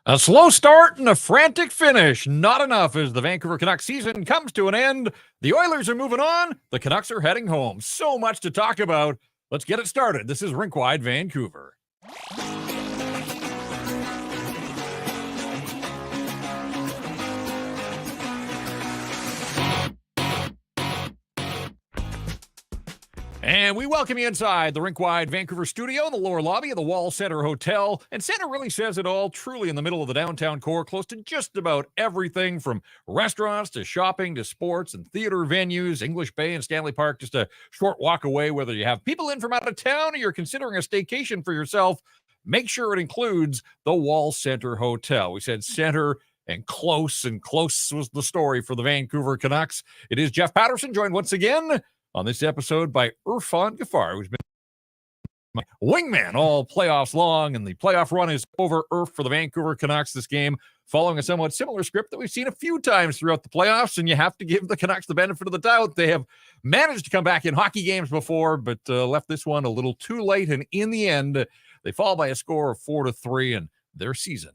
A slow start and a frantic finish. Not enough as the Vancouver Canucks season comes to an end. The Oilers are moving on. The Canucks are heading home. So much to talk about. Let's get it started. This is Rink Wide Vancouver. And we welcome you inside the Rink Wide Vancouver studio in the lower lobby of the Wall Center Hotel. And Center really says it all, truly in the middle of the downtown core, close to just about everything from restaurants to shopping to sports and theater venues, English Bay and Stanley Park, just a short walk away. Whether you have people in from out of town or you're considering a staycation for yourself, make sure it includes the Wall Center Hotel. We said center and close was the story for the Vancouver Canucks. It is Jeff Patterson, joined once again on this episode by Irfan Ghaffar, who's been my wingman all playoffs long, and the playoff run is over. Irf for the Vancouver Canucks this game, following a somewhat similar script that we've seen a few times throughout the playoffs, and you have to give the Canucks the benefit of the doubt. They have managed to come back in hockey games before, but left this one a little too late, and in the end, they fall by a score of 4-3, and their season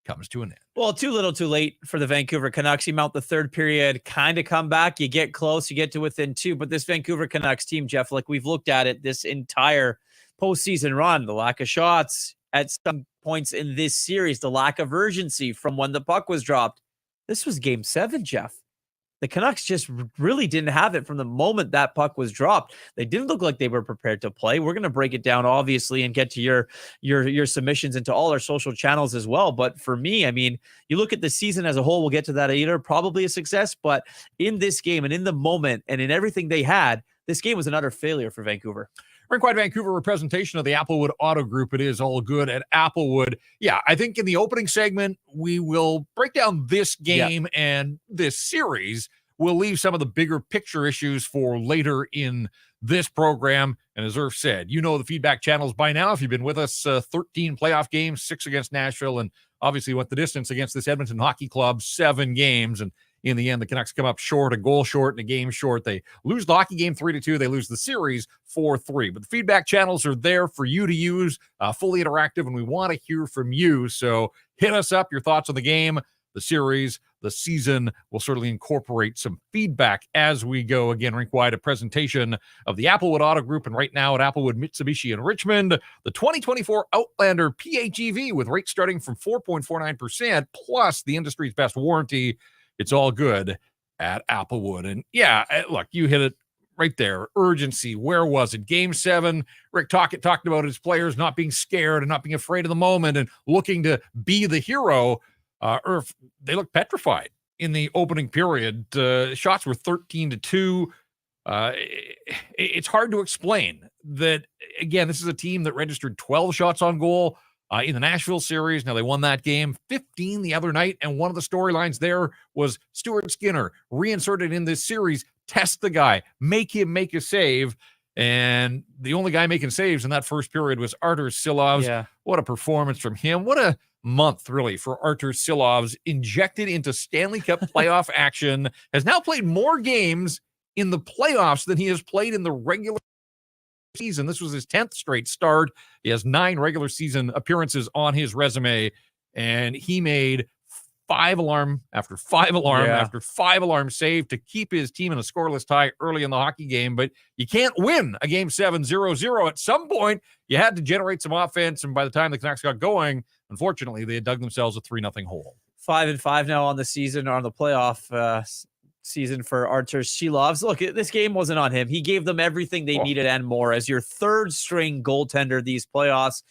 comes to an end. Well, too little, too late for the Vancouver Canucks. You mount the third period, kind of come back. You get close, you get to within two. But this Vancouver Canucks team, Jeff, like we've looked at it this entire postseason run, the lack of shots at some points in this series, the lack of urgency from when the puck was dropped. This was game 7, Jeff. The Canucks just really didn't have it from the moment that puck was dropped. They didn't look like they were prepared to play. We're going to break it down, obviously, and get to your submissions into all our social channels as well. But for me, I mean, you look at the season as a whole, we'll get to that later, probably a success. But in this game and in the moment and in everything they had, this game was an utter failure for Vancouver. Rink Wide Vancouver, representation of the Applewood Auto Group. It is all good at Applewood. Yeah, I think in the opening segment, we will break down this game and this series. We'll leave some of the bigger picture issues for later in this program. And as Irf said, you know the feedback channels by now. If you've been with us, 13 playoff games, 6 against Nashville, and obviously went the distance against this Edmonton Hockey Club, 7 games. And in the end, the Canucks come up short, a goal short, and a game short. They lose the hockey game 3-2. They lose the series 4-3. But the feedback channels are there for you to use, fully interactive, and we want to hear from you. So hit us up, your thoughts on the game, the series, the season. Will certainly incorporate some feedback as we go. Again, Rink Wide, a presentation of the Applewood Auto Group, and right now at Applewood Mitsubishi in Richmond, the 2024 Outlander PHEV with rates starting from 4.49%, plus the industry's best warranty. It's all good at Applewood. And yeah, look, you hit it right there. Urgency. Where was it? Game 7, Rick talked about his players not being scared and not being afraid of the moment and looking to be the hero. Irf, they looked petrified in the opening period. Shots were 13-2. It's hard to explain that. Again, this is a team that registered 12 shots on goal in the Nashville series. Now, they won that game 15 the other night, and one of the storylines there was Stuart Skinner reinserted in this series. Test the guy, make him make a save. And the only guy making saves in that first period was Artur Silovs. Yeah. What a performance from him. What a month, really, for Artur Silovs, injected into Stanley Cup playoff action, has now played more games in the playoffs than he has played in the regular season. This was his 10th straight start. He has 9 regular season appearances on his resume, and he made 5 alarm after 5 alarm after 5 alarm save to keep his team in a scoreless tie early in the hockey game. But you can't win a game 7 0-0. At some point, you had to generate some offense, and by the time the Canucks got going, unfortunately, they had dug themselves a 3-0 hole. 5-5 now on the season, or on the playoff season for Artur Silovs. Look, this game wasn't on him. He gave them everything they needed and more. As your third string goaltender these playoffs,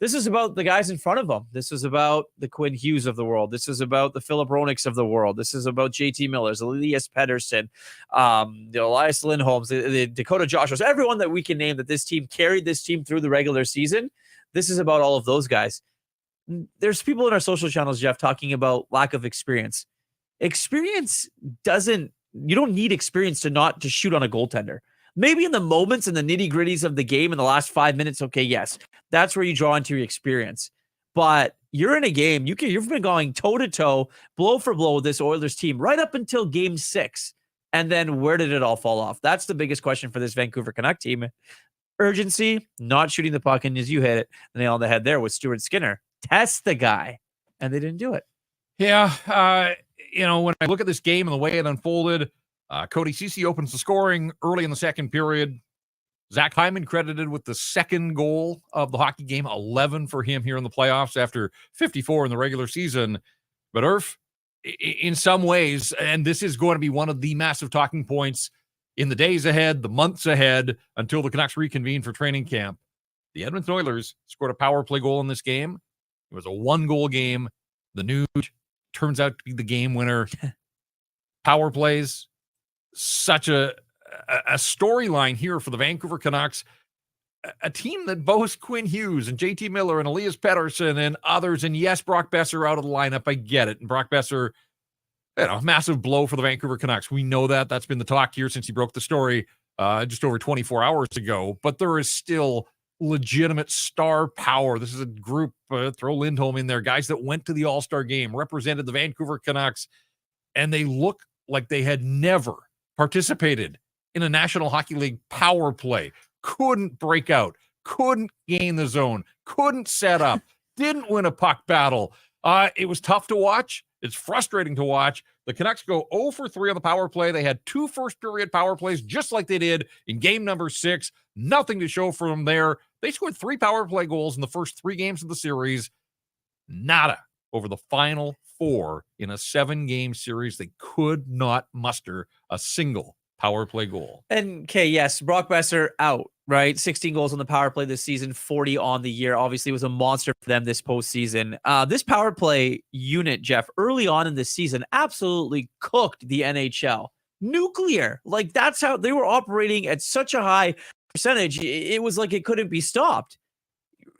this is about the guys in front of him. This is about the Quinn Hughes of the world. This is about the Philip Ronix of the world. This is about JT Millers, Elias Pettersson, the Elias Lindholms, the Dakota Joshuas, everyone that we can name that this team carried this team through the regular season. This is about all of those guys. There's people in our social channels, Jeff, talking about lack of experience. Experience you don't need experience to shoot on a goaltender. Maybe in the moments and the nitty-gritties of the game in the last 5 minutes, okay, yes, that's where you draw into your experience. But you're in a game, you've been going toe-to-toe, blow for blow with this Oilers team right up until game 6. And then where did it all fall off? That's the biggest question for this Vancouver Canuck team. Urgency, not shooting the puck, and as you hit it, the nail on the head there with Stuart Skinner. Test the guy. and they didn't do it. Yeah, when I look at this game and the way it unfolded, Cody Ceci opens the scoring early in the second period. Zach Hyman credited with the second goal of the hockey game, 11 for him here in the playoffs after 54 in the regular season. But Irf, in some ways, and this is going to be one of the massive talking points in the days ahead, the months ahead, until the Canucks reconvene for training camp, the Edmonton Oilers scored a power play goal in this game. It was a one-goal game. The Nuge turns out to be the game winner. Power plays, such a storyline here for the Vancouver Canucks, a team that boasts Quinn Hughes and JT Miller and Elias Pettersson and others. And yes, Brock Besser out of the lineup. I get it. And Brock Besser, massive blow for the Vancouver Canucks. We know that. That's been the talk here since he broke the story just over 24 hours ago. But there is still legitimate star power. This is a group, throw Lindholm in there, guys that went to the All-Star game, represented the Vancouver Canucks, and they look like they had never participated in a National Hockey League power play. Couldn't break out, couldn't gain the zone, couldn't set up, didn't win a puck battle. It was tough to watch. It's frustrating to watch. The Canucks go 0 for 3 on the power play. They had 2 first-period power plays, just like they did in game number 6. Nothing to show from there. They scored 3 power play goals in the first 3 games of the series. Nada over the final 4 in a 7-game series. They could not muster a single power play goal. And, okay, yes, Brock Besser out, right? 16 goals on the power play this season, 40 on the year. Obviously, it was a monster for them this postseason. This power play unit, Jeff, early on in the season, absolutely cooked the NHL. Nuclear. Like, that's how they were operating at such a high percentage. It was like it couldn't be stopped.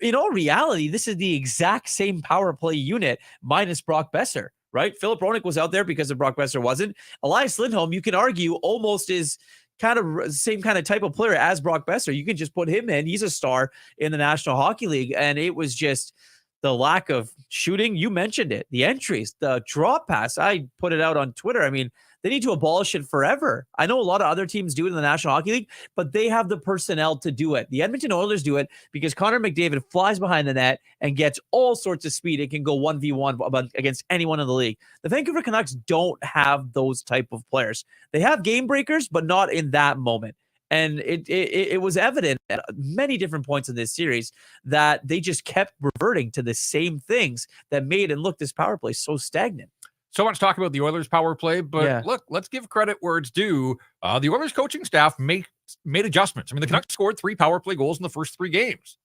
In all reality, this is the exact same power play unit minus Brock Besser. Right? Philip Roenick was out there because of Brock Besser wasn't. Elias Lindholm, you can argue, almost is kind of same kind of type of player as Brock Besser. You can just put him in. He's a star in the National Hockey League. And it was just the lack of shooting. You mentioned it. The entries, the drop pass. I put it out on Twitter. I mean, they need to abolish it forever. I know a lot of other teams do it in the National Hockey League, but they have the personnel to do it. The Edmonton Oilers do it because Connor McDavid flies behind the net and gets all sorts of speed. It can go 1v1 against anyone in the league. The Vancouver Canucks don't have those type of players. They have game breakers, but not in that moment. And it was evident at many different points in this series that they just kept reverting to the same things that made and looked this power play so stagnant. So much talk about the Oilers power play, but Look, let's give credit where it's due. The Oilers coaching staff made adjustments. I mean, the Canucks scored 3 power play goals in the first 3 games.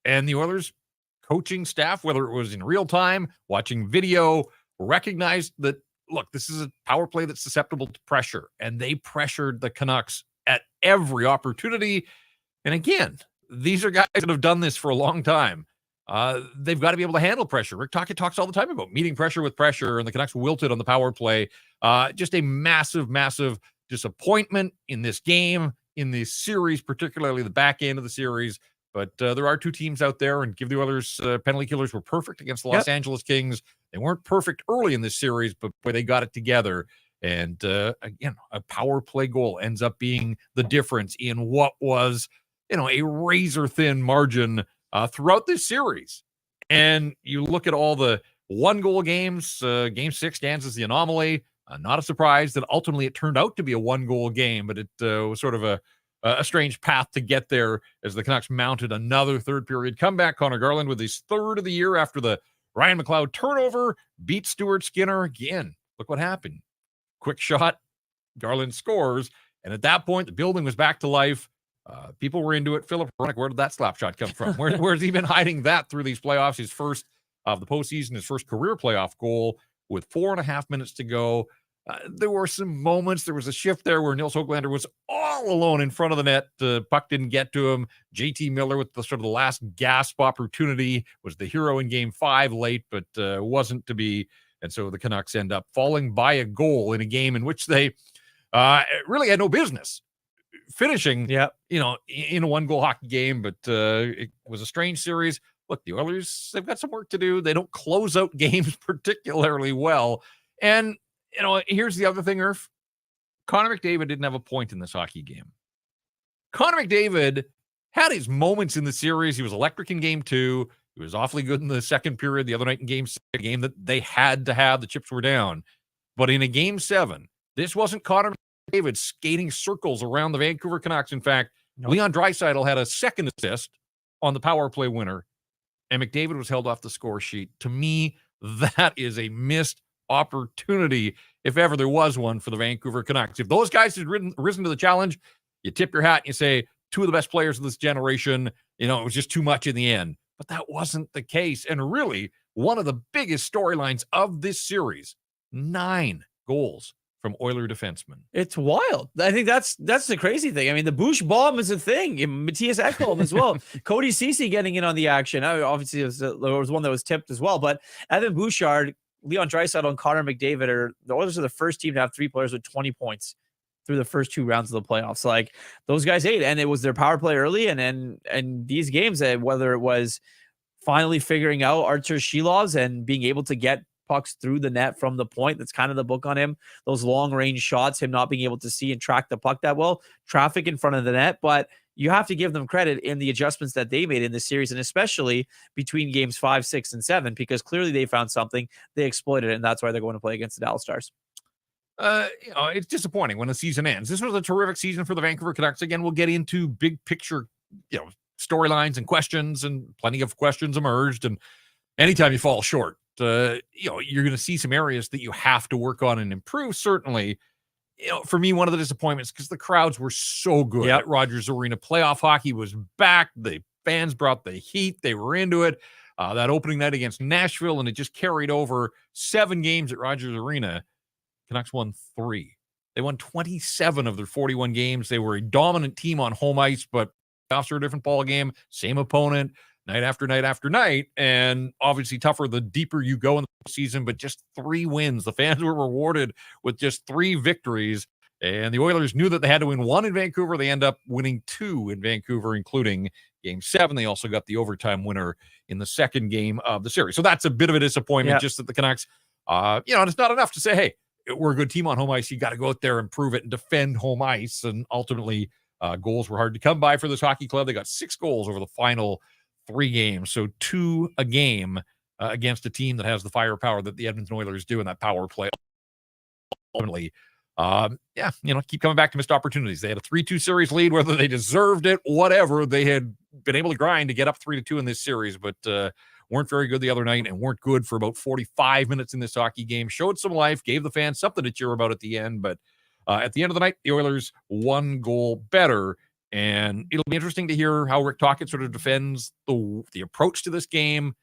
And the Oilers coaching staff, whether it was in real time, watching video, recognized that, look, this is a power play that's susceptible to pressure. And they pressured the Canucks at every opportunity. And again, these are guys that have done this for a long time. They've got to be able to handle pressure. Rick Tocchet talks all the time about meeting pressure with pressure, and the Canucks wilted on the power play. Just a massive, massive disappointment in this game, in this series, particularly the back end of the series. But there are 2 teams out there, and give the Oilers penalty killers were perfect against the Los Angeles Kings. They weren't perfect early in this series, but boy, they got it together. And again, a power play goal ends up being the difference in what was, a razor-thin margin throughout this series. And you look at all the 1-goal games, game 6 stands as the anomaly. Not a surprise that ultimately it turned out to be a 1-goal game, but it was sort of a strange path to get there as the Canucks mounted another third-period comeback. Connor Garland with his 3rd of the year after the Ryan McLeod turnover, beat Stuart Skinner again. Look what happened. Quick shot, Garland scores, and at that point, the building was back to life. People were into it. Philip Roenick, where did that slap shot come from? Where's he been hiding that through these playoffs? His first of the postseason, his first career playoff goal with 4.5 minutes to go. There were some moments. There was a shift there where Nils Höglander was all alone in front of the net. The puck didn't get to him. JT Miller with the sort of the last gasp opportunity was the hero in game 5 late, but wasn't to be. And so the Canucks end up falling by a goal in a game in which they really had no business finishing, in a 1-goal hockey game, but it was a strange series. Look, the Oilers, they've got some work to do. They don't close out games particularly well. And, here's the other thing, Irf. Connor McDavid didn't have a point in this hockey game. Connor McDavid had his moments in the series. He was electric in game 2. He was awfully good in the second period the other night in game 6, a game that they had to have. The chips were down. But in a game 7, this wasn't Connor McDavid skating circles around the Vancouver Canucks. In fact, Leon Draisaitl had a second assist on the power play winner, and McDavid was held off the score sheet. To me, that is a missed opportunity, if ever there was one, for the Vancouver Canucks. If those guys had risen to the challenge, you tip your hat and you say, two of the best players of this generation, it was just too much in the end. But that wasn't the case. And really, one of the biggest storylines of this series, 9 goals from Oiler defensemen. It's wild. I think that's the crazy thing. I mean, the Bush bomb is a thing. Matthias Ekholm as well. Cody Ceci getting in on the action. Obviously, there was one that was tipped as well. But Evan Bouchard, Leon Draisaitl, and Connor McDavid the Oilers are the first team to have 3 players with 20 points through the first 2 rounds of the playoffs. Like, those guys ate, and it was their power play early. And these games, whether it was finally figuring out Artur Shilovs and being able to get pucks through the net from the point, that's kind of the book on him. Those long range shots, him not being able to see and track the puck that well, traffic in front of the net. But you have to give them credit in the adjustments that they made in this series, and especially between games 5, 6, and 7, because clearly they found something, they exploited it, and that's why they're going to play against the Dallas Stars. It's disappointing when the season ends. This was a terrific season for the Vancouver Canucks. Again, we'll get into big picture, storylines and questions, and plenty of questions emerged. And anytime you fall short, you're going to see some areas that you have to work on and improve. Certainly, for me, one of the disappointments, because the crowds were so good at Rogers Arena. Playoff hockey was back. The fans brought the heat. They were into it. That opening night against Nashville, and it just carried over 7 games at Rogers Arena. Canucks won 3. They won 27 of their 41 games. They were a dominant team on home ice, but playoffs are a different ball game. Same opponent, night after night after night, and obviously tougher the deeper you go in the season. But just 3 wins. The fans were rewarded with just 3 victories, and the Oilers knew that they had to win 1 in Vancouver. They end up winning 2 in Vancouver, including Game 7. They also got the overtime winner in the second game of the series. So that's a bit of a disappointment. Just that the Canucks, and it's not enough to say, hey, we're a good team on home ice. You got to go out there and prove it and defend home ice. And ultimately, goals were hard to come by for this hockey club. They got 6 goals over the final 3 games. So 2 a game against a team that has the firepower that the Edmonton Oilers do in that power play. Ultimately, keep coming back to missed opportunities. They had a 3-2 series lead, whether they deserved it, whatever. They had been able to grind to get up 3-2 in this series, but weren't very good the other night, and weren't good for about 45 minutes in this hockey game. Showed some life, gave the fans something to cheer about at the end, but at the end of the night, the Oilers 1 goal better. And it'll be interesting to hear how Rick Tocchet sort of defends the approach to this game,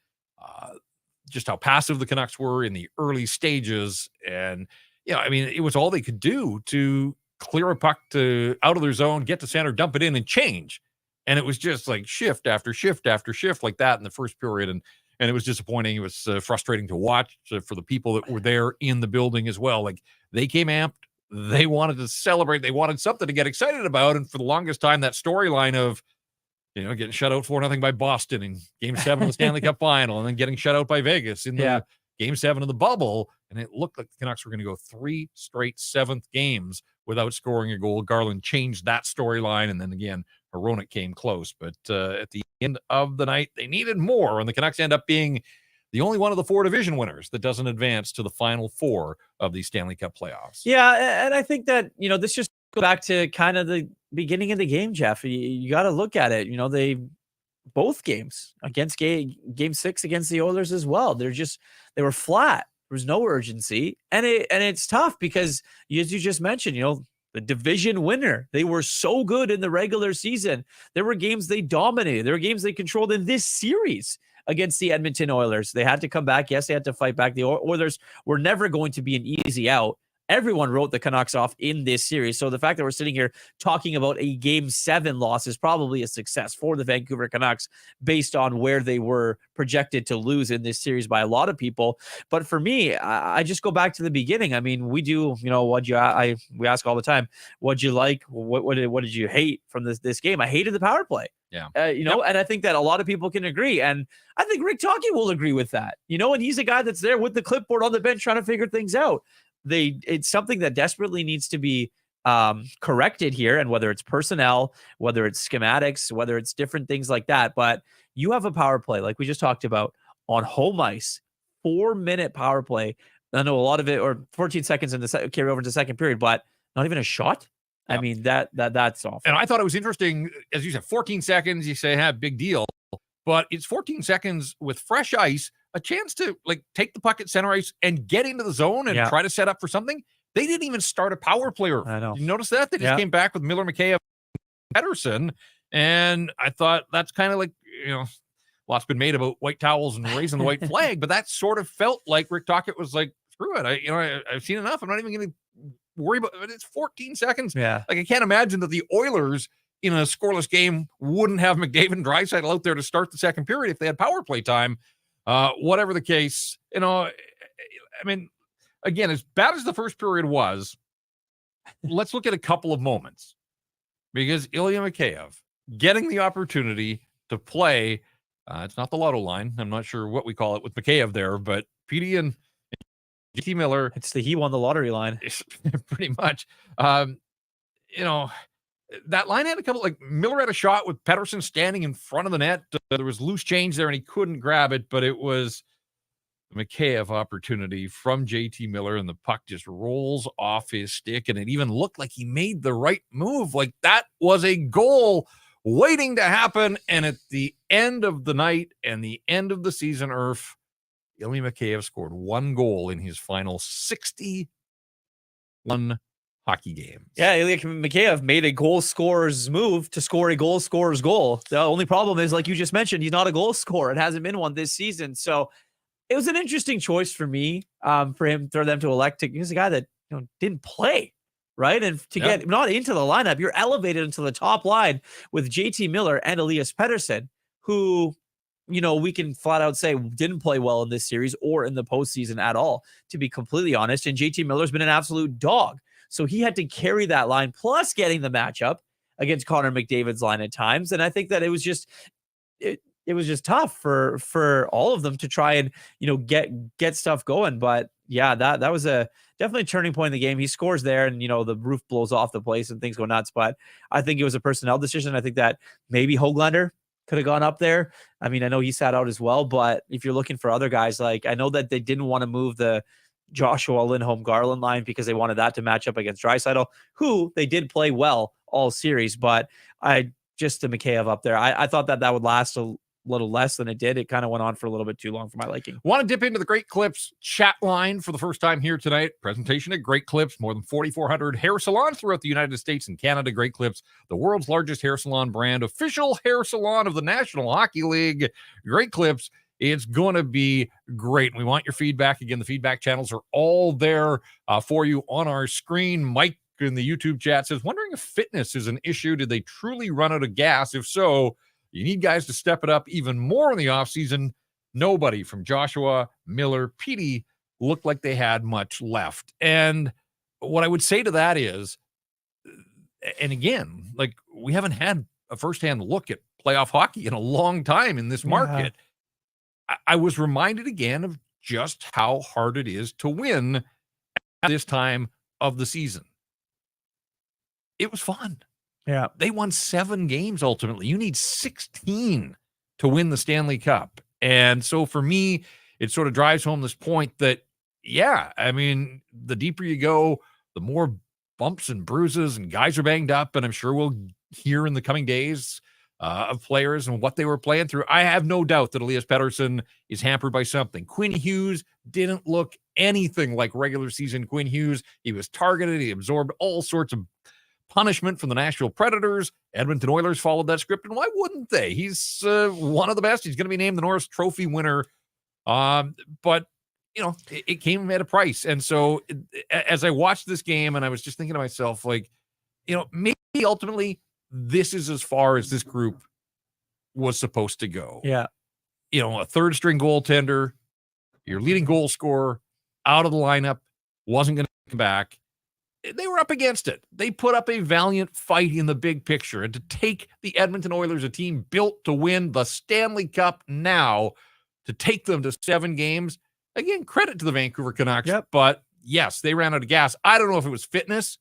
just how passive the Canucks were in the early stages. And, it was all they could do to clear a puck out of their zone, get to center, dump it in, and change. And it was just like shift after shift after shift like that in the first period. And it was disappointing. It was frustrating to watch for the people that were there in the building as well. Like, they came amped. They wanted to celebrate. They wanted something to get excited about. And for the longest time, that storyline of, getting shut out 4-0 by Boston in Game 7 of the Stanley Cup Final, and then getting shut out by Vegas in the Game 7 of the bubble. And it looked like the Canucks were going to go 3 straight 7th games without scoring a goal. Garland changed that storyline. And then again, Hronek came close. But at the end of the night, they needed more. And the Canucks end up being the only one of the 4 division winners that doesn't advance to the final 4 of the Stanley Cup playoffs. Yeah, and I think that, this just goes back to kind of the beginning of the game, Jeff. You got to look at it. They both games against game 6 against the Oilers as well. They were flat. There was no urgency. And it's tough because, as you just mentioned, the division winner, they were so good in the regular season. There were games they dominated. There were games they controlled in this series against the Edmonton Oilers. They had to come back. Yes, they had to fight back. The Oilers were never going to be an easy out. Everyone wrote the Canucks off in this series. So the fact that we're sitting here talking about a Game 7 loss is probably a success for the Vancouver Canucks based on where they were projected to lose in this series by a lot of people. But for me, I just go back to the beginning. I mean, we do, we ask all the time, what'd you like? What did you hate from this game? I hated the power play. Yeah. And I think that a lot of people can agree. And I think Rick Tocchet will agree with that, and he's a guy that's there with the clipboard on the bench trying to figure things out. It's something that desperately needs to be corrected here, and whether it's personnel, whether it's schematics, whether it's different things like that. But you have a power play, like we just talked about, on home ice, 4-minute power play. I know a lot of it, or 14 seconds in the carry over to the second period, but not even a shot. I mean, that's awful. And I thought it was interesting, as you said, 14 seconds, you say, big deal. But it's 14 seconds with fresh ice, a chance to like take the puck at center ice and get into the zone and try to set up for something. They didn't even start a power play. I know. You notice that? They just came back with Miller, McKay, Pedersen. And I thought that's kind of like, lots been made about white towels and raising the white flag, but that sort of felt like Rick Tocchet was like, screw it. I've seen enough. I'm not even going to worry about it. It's 14 seconds. Yeah. Like I can't imagine that the Oilers in a scoreless game wouldn't have McDavid and Draisaitl out there to start the second period if they had power play time. Whatever the case, I mean, again, as bad as the first period was, let's look at a couple of moments, because Ilya Mikheyev getting the opportunity to play, it's not the lotto line. I'm not sure what we call it with Mikheyev there, but PD and JT Miller. He won the lottery line. Pretty much. That line had a couple, like Miller had a shot with Pedersen standing in front of the net. There was loose change there and he couldn't grab it, but it was the Mikheyev opportunity from JT Miller, and the puck just rolls off his stick, and it even looked like he made the right move. Like that was a goal waiting to happen. And at the end of the night and the end of the season, Ilya Mikheyev scored 1 goal in his final 61 hockey games. Yeah, Ilya Mikheyev made a goal scorer's move to score a goal scorer's goal. The only problem is, like you just mentioned, he's not a goal scorer. It hasn't been one this season. So it was an interesting choice for me, for them to elect to. He's a guy that didn't play, right? And to get not into the lineup, you're elevated into the top line with JT Miller and Elias Pettersson, who we can flat out say didn't play well in this series or in the postseason at all, to be completely honest. And JT Miller's been an absolute dog. So he had to carry that line, plus getting the matchup against Connor McDavid's line at times. And I think that it was just tough for all of them to try and get stuff going. But yeah, that was a definitely turning point in the game. He scores there, and the roof blows off the place and things go nuts. But I think it was a personnel decision. I think that maybe Höglander could have gone up there. I mean, I know he sat out as well, but if you're looking for other guys, like I know that they didn't want to move the Joshua Lindholm Garland line because they wanted that to match up against Draisaitl, who they did play well all series. But just the Mikheyev up there, I thought that would last a little less than it did. It kind of went on for a little bit too long for my liking. Want to dip into the Great Clips chat line for the first time here tonight. Presentation at Great Clips, more than 4,400 hair salons throughout the United States and Canada. Great Clips, the world's largest hair salon brand, official hair salon of the National Hockey League. Great Clips, it's going to be great. We want your feedback. Again, the feedback channels are all there for you on our screen. Mike in the YouTube chat says, wondering if fitness is an issue. Did they truly run out of gas? If so, you need guys to step it up even more in the offseason. Nobody from Joshua, Miller, Petey looked like they had much left. And what I would say to that is, and again, like we haven't had a firsthand look at playoff hockey in a long time in this market. I was reminded again of just how hard it is to win at this time of the season. It was fun. Yeah. They won 7 games ultimately. You need 16 to win the Stanley Cup. And so for me, it sort of drives home this point that, I mean, the deeper you go, the more bumps and bruises and guys are banged up. And I'm sure we'll hear in the coming days of players and what they were playing through. I have no doubt that Elias Pettersson is hampered by something. Quinn Hughes didn't look anything like regular season Quinn Hughes. He was targeted. He absorbed all sorts of punishment from the Nashville Predators. Edmonton Oilers followed that script, and why wouldn't they? He's one of the best. He's going to be named the Norris Trophy winner. But, it came at a price. And so as I watched this game, and I was just thinking to myself, like, maybe ultimately this is as far as this group was supposed to go. Yeah. A third string goaltender, your leading goal scorer out of the lineup, wasn't going to come back. They were up against it. They put up a valiant fight in the big picture, and to take the Edmonton Oilers, a team built to win the Stanley Cup now, to take them to 7 games, again, credit to the Vancouver Canucks. Yep. But yes, they ran out of gas. I don't know if it was fitness.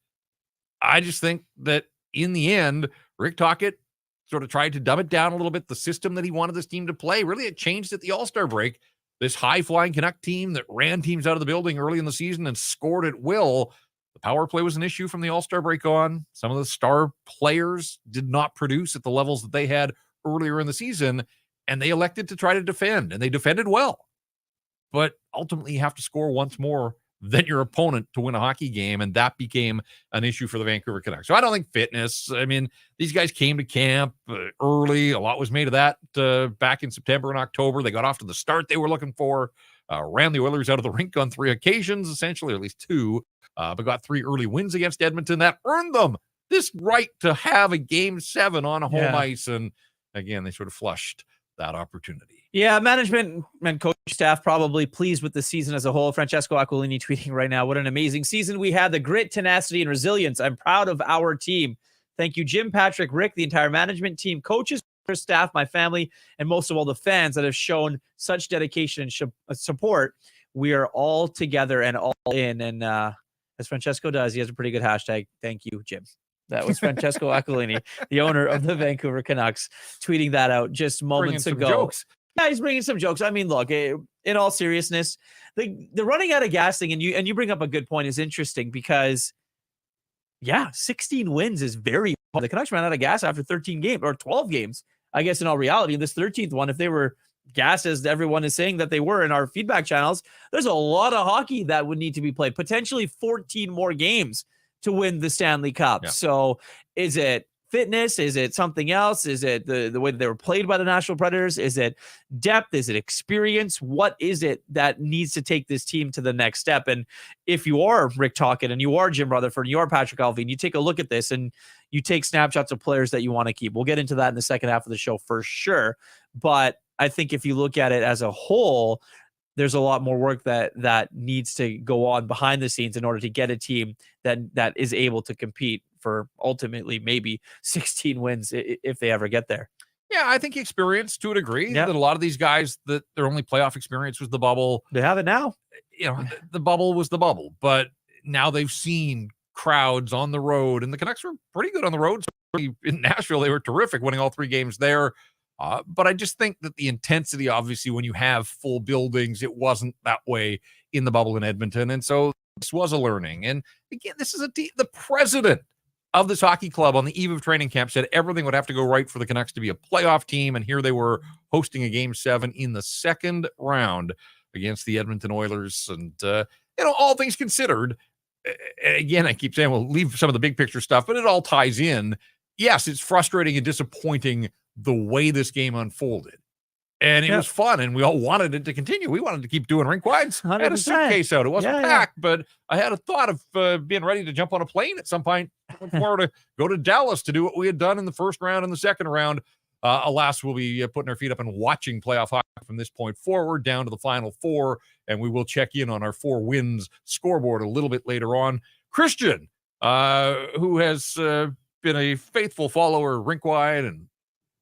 I just think that in the end, Rick Tocchet sort of tried to dumb it down a little bit. The system that he wanted this team to play, really it changed at the All-Star break. This high-flying Canuck team that ran teams out of the building early in the season and scored at will. The power play was an issue from the All-Star break on. Some of the star players did not produce at the levels that they had earlier in the season, and they elected to try to defend, and they defended well. But ultimately, you have to score once more than your opponent to win a hockey game, and that became an issue for the Vancouver Canucks. So I don't think fitness, I mean, these guys came to camp early. A lot was made of that back in September and October. They got off to the start they were looking for, ran the Oilers out of the rink on 3 occasions, essentially, or at least 2, but got 3 early wins against Edmonton. That earned them this right to have a Game 7 on home ice, and again, they sort of flushed that opportunity. Yeah, management and coach staff probably pleased with the season as a whole. Francesco Aquilini tweeting right now, what an amazing season we had. The grit, tenacity, and resilience. I'm proud of our team. Thank you, Jim, Patrick, Rick, the entire management team, coaches, staff, my family, and most of all the fans that have shown such dedication and support. We are all together and all in. And as Francesco does, he has a pretty good hashtag. Thank you, Jim. That was Francesco Aquilini, the owner of the Vancouver Canucks, tweeting that out just moments ago. Jokes. Yeah, he's bringing some jokes. I mean, look, in all seriousness, the running out of gas thing, and you bring up a good point, is interesting because, 16 wins is very hard. The Canucks ran out of gas after 13 games, or 12 games, I guess, in all reality. This 13th one, if they were gas as everyone is saying that they were in our feedback channels, there's a lot of hockey that would need to be played, potentially 14 more games to win the Stanley Cup. Yeah. So is it fitness? Is it something else? Is it the way that they were played by the Nashville Predators? Is it depth? Is it experience? What is it that needs to take this team to the next step? And if you are Rick Tocchet and you are Jim Rutherford and you are Patrick Allvin, you take a look at this and you take snapshots of players that you want to keep. We'll get into that in the second half of the show for sure. But I think if you look at it as a whole, there's a lot more work that needs to go on behind the scenes in order to get a team that is able to compete for ultimately maybe 16 wins if they ever get there. Yeah, I think experience to a degree. That a lot of these guys, that their only playoff experience was the bubble. They have it now. You know, the bubble was the bubble, but now they've seen crowds on the road, and the Canucks were pretty good on the road. So in Nashville, they were terrific, winning all 3 games there. But I just think that the intensity, obviously, when you have full buildings, it wasn't that way in the bubble in Edmonton. And so this was a learning. And again, this is the president of this hockey club on the eve of training camp said everything would have to go right for the Canucks to be a playoff team. And here they were hosting a Game 7 in the second round against the Edmonton Oilers. And, all things considered, again, I keep saying we'll leave some of the big picture stuff, but it all ties in. Yes, it's frustrating and disappointing the way this game unfolded. And it was fun, and we all wanted it to continue. We wanted to keep doing rink wides. 100%. I had a suitcase out. It wasn't packed, but I had a thought of being ready to jump on a plane at some point to go to Dallas to do what we had done in the first round and the second round. Alas, we'll be putting our feet up and watching playoff hockey from this point forward down to the Final 4, and we will check in on our 4 wins scoreboard a little bit later on. Christian, who has been a faithful follower of Rink Wide and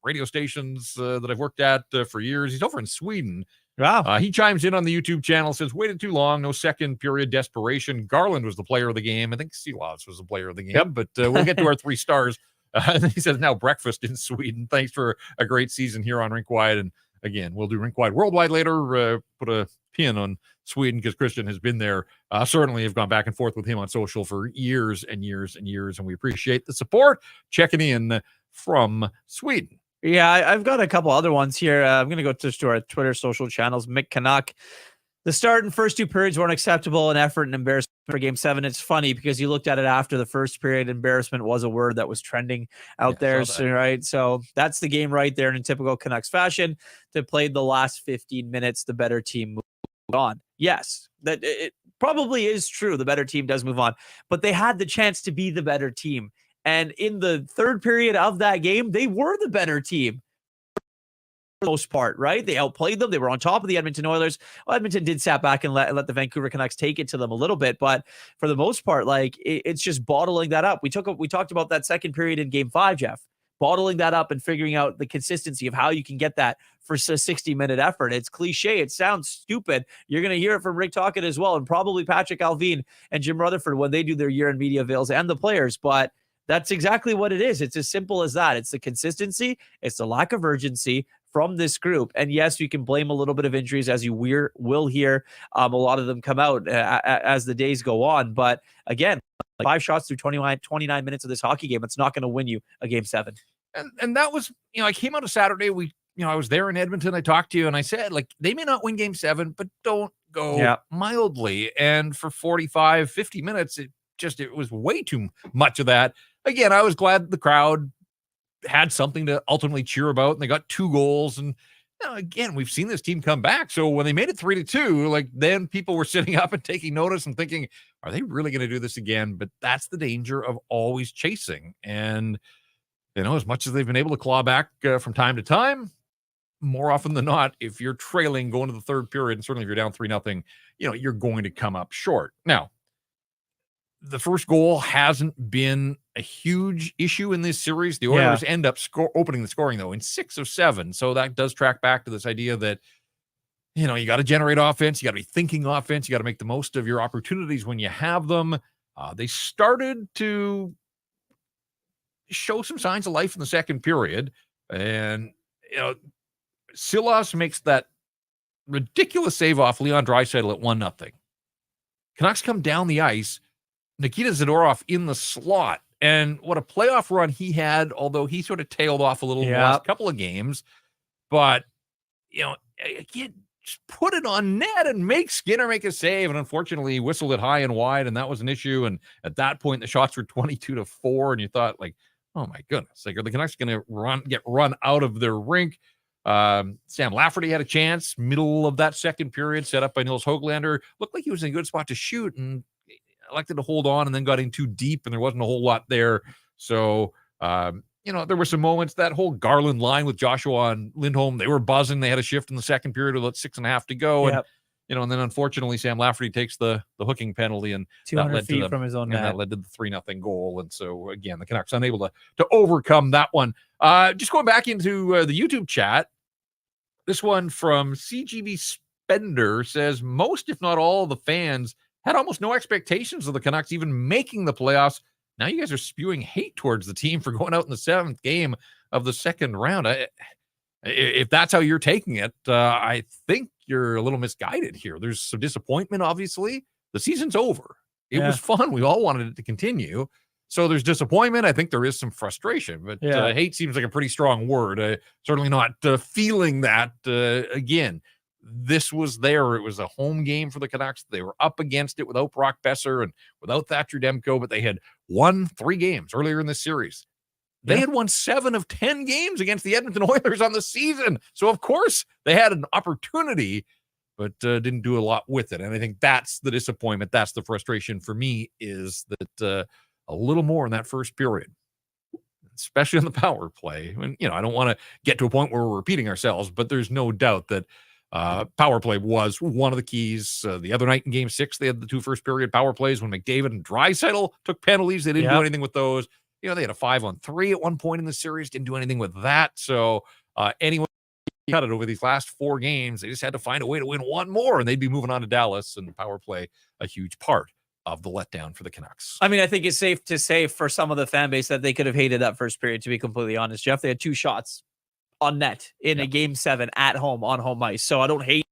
radio stations that I've worked at for years. He's over in Sweden. Wow. He chimes in on the YouTube channel, says, waited too long, no second period desperation. Garland was the player of the game. I think Silovs was the player of the game, but we'll get to our 3 stars. He says, now breakfast in Sweden. Thanks for a great season here on Rink Wide. And again, we'll do Rink Wide Worldwide later, put a pin on Sweden because Christian has been there. Certainly have gone back and forth with him on social for years and years and years. And we appreciate the support. Checking in from Sweden. Yeah, I've got a couple other ones here. I'm going to go to our Twitter social channels. Mick Canuck. The start and first 2 periods weren't acceptable in effort and embarrassment for Game 7. It's funny because you looked at it after the first period. Embarrassment was a word that was trending out there. So, right. So that's the game right there in typical Canucks fashion. They played the last 15 minutes. The better team moved on. Yes, that it probably is true. The better team does move on, but they had the chance to be the better team. And in the third period of that game, they were the better team for the most part, right? They outplayed them. They were on top of the Edmonton Oilers. Well, Edmonton did sat back and let the Vancouver Canucks take it to them a little bit. But for the most part, it's just bottling that up. We talked about that second period in Game 5, Jeff. bottling that up and figuring out the consistency of how you can get that for a 60-minute effort. It's cliche. It sounds stupid. You're going to hear it from Rick Tocchet as well, and probably Patrick Alvin and Jim Rutherford when they do their year-end media avails, and the players. But that's exactly what it is. It's as simple as that. It's the consistency. It's the lack of urgency from this group. And yes, you can blame a little bit of injuries, as you will hear a lot of them come out as the days go on. But again, 5 shots through 29 minutes of this hockey game, it's not going to win you a game 7. And that was, I came out of Saturday. I was there in Edmonton. I talked to you and I said, like, they may not win game 7, but don't go mildly. And for 45, 50 minutes, it was way too much of that. Again, I was glad the crowd had something to ultimately cheer about, and they got 2 goals. And again, we've seen this team come back. So when they made it 3-2, like, then people were sitting up and taking notice and thinking, are they really going to do this again? But that's the danger of always chasing. And, as much as they've been able to claw back from time to time, more often than not, if you're trailing going to the third period, and certainly if you're down 3-0, you're going to come up short. Now, the first goal hasn't been a huge issue in this series. The Oilers end up opening the scoring, though, in 6 of 7. So that does track back to this idea that, you got to generate offense. You got to be thinking offense. You got to make the most of your opportunities when you have them. They started to show some signs of life in the second period. And, Silas makes that ridiculous save off Leon Draisaitl at 1-0. Canucks come down the ice. Nikita Zadorov in the slot. And what a playoff run he had, although he sort of tailed off a little in the last couple of games. But, again, just put it on net and make Skinner make a save. And unfortunately, he whistled it high and wide, and that was an issue. And at that point, the shots were 22-4. And you thought, like, oh, my goodness. Like, are the Canucks going to get run out of their rink? Sam Lafferty had a chance, middle of that second period, set up by Nils Höglander. Looked like he was in a good spot to shoot, and elected to hold on, and then got in too deep, and there wasn't a whole lot there. So, there were some moments, that whole Garland line with Joshua and Lindholm, they were buzzing. They had a shift in the second period with 6.5 to go. And, and then unfortunately, Sam Lafferty takes the hooking penalty, and 200 feet from his own net. And that led to the 3-0 goal. And so, again, the Canucks unable to overcome that one. Just going back into the YouTube chat, this one from CGB Spender says, most, if not all, of the fans had almost no expectations of the Canucks even making the playoffs. Now you guys are spewing hate towards the team for going out in the 7th game of the second round. If that's how you're taking it, I think you're a little misguided here. There's some disappointment, obviously. The season's over. It was fun. We all wanted it to continue. So there's disappointment. I think there is some frustration, but hate seems like a pretty strong word. Certainly not feeling that again. This was there. It was a home game for the Canucks. They were up against it without Brock Besser and without Thatcher Demko, but they had won 3 games earlier in the series. They had won 7 of 10 games against the Edmonton Oilers on the season. So, of course, they had an opportunity, but didn't do a lot with it. And I think that's the disappointment. That's the frustration for me, is that a little more in that first period, especially on the power play. And, I don't want to get to a point where we're repeating ourselves, but there's no doubt that power play was one of the keys. The other night in game 6, they had the 2 first period power plays when McDavid and Draisaitl took penalties. They didn't do anything with those. They had a 5-on-3 at one point in the series, didn't do anything with that. So anyone cut it over these last 4 games, they just had to find a way to win one more, and they'd be moving on to Dallas, and power play a huge part of the letdown for the Canucks. I mean, I think it's safe to say for some of the fan base that they could have hated that first period, to be completely honest, Jeff. They had 2 shots on net in a game 7 at home on home ice. So I don't hate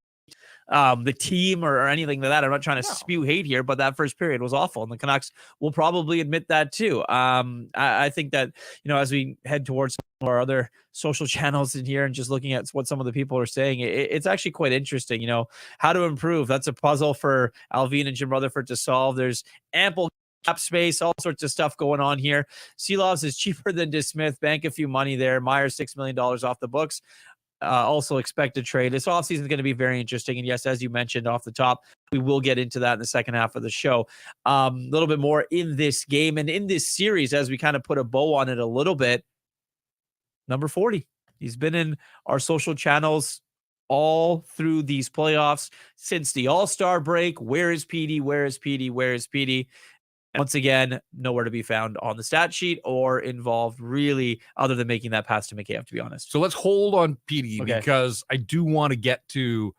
the team or anything like that. I'm not trying to spew hate here, but that first period was awful, and the Canucks will probably admit that too. I think that, as we head towards our other social channels in here and just looking at what some of the people are saying, it's actually quite interesting. How to improve. That's a puzzle for Alvin and Jim Rutherford to solve. There's ample cap space, all sorts of stuff going on here. Silovs is cheaper than DeSmith. Bank a few money there. Myers $6 million off the books. Also expect a trade. This offseason is going to be very interesting. And yes, as you mentioned off the top, we will get into that in the second half of the show. A little bit more in this game and in this series as we kind of put a bow on it a little bit. Number 40. He's been in our social channels all through these playoffs since the All-Star break. Where is PD? Where is PD? Where is PD? And once again, nowhere to be found on the stat sheet or involved really other than making that pass to McCabe, to be honest. So let's hold on Petey because I do want to get to,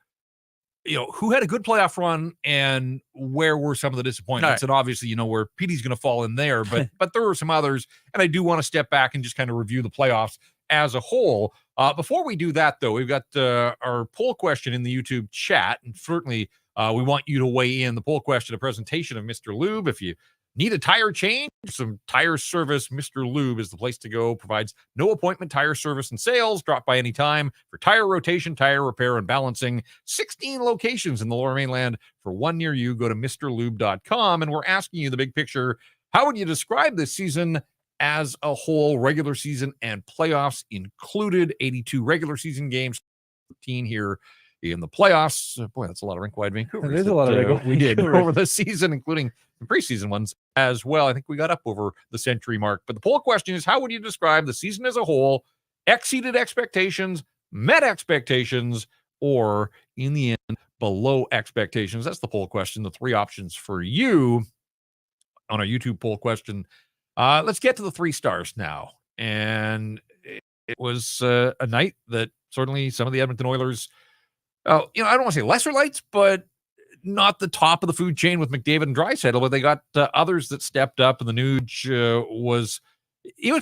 who had a good playoff run and where were some of the disappointments. And obviously, where Petey's going to fall in there, but there were some others. And I do want to step back and just kind of review the playoffs as a whole. Before we do that, though, we've got our poll question in the YouTube chat. And certainly we want you to weigh in. The poll question, a presentation of Mr. Lube. If you need a tire change, some tire service, Mr. Lube is the place to go. Provides no appointment tire service and sales. Drop by anytime for tire rotation, tire repair, and balancing. 16 locations in the Lower Mainland. For one near you, go to mrlube.com. And we're asking you the big picture. How would you describe this season as a whole, regular season and playoffs included? 82 regular season games, 13 here in the playoffs. Boy, that's a lot of Rink Wide Vancouver. There's a lot of we did over the season, including the preseason ones as well. I think we got up over the century mark. But the poll question is, how would you describe the season as a whole? Exceeded expectations, met expectations, or in the end, below expectations? That's the poll question. The three options for you on our YouTube poll question. Let's get to the 3 stars now. And it was a night that certainly some of the Edmonton Oilers, I don't want to say lesser lights, but not the top of the food chain with McDavid and Draisaitl, but they got others that stepped up, and the Nuge was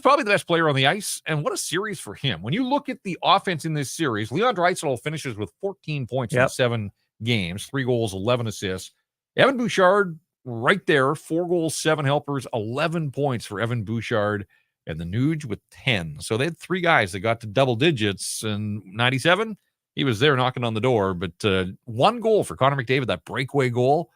probably the best player on the ice. And what a series for him. When you look at the offense in this series, Leon Draisaitl finishes with 14 points in 7 games, 3 goals, 11 assists. Evan Bouchard right there, 4 goals, 7 helpers, 11 points for Evan Bouchard, and the Nuge with 10. So they had 3 guys that got to double digits, and 97, he was there knocking on the door. But 1 goal for Connor McDavid, that breakaway goal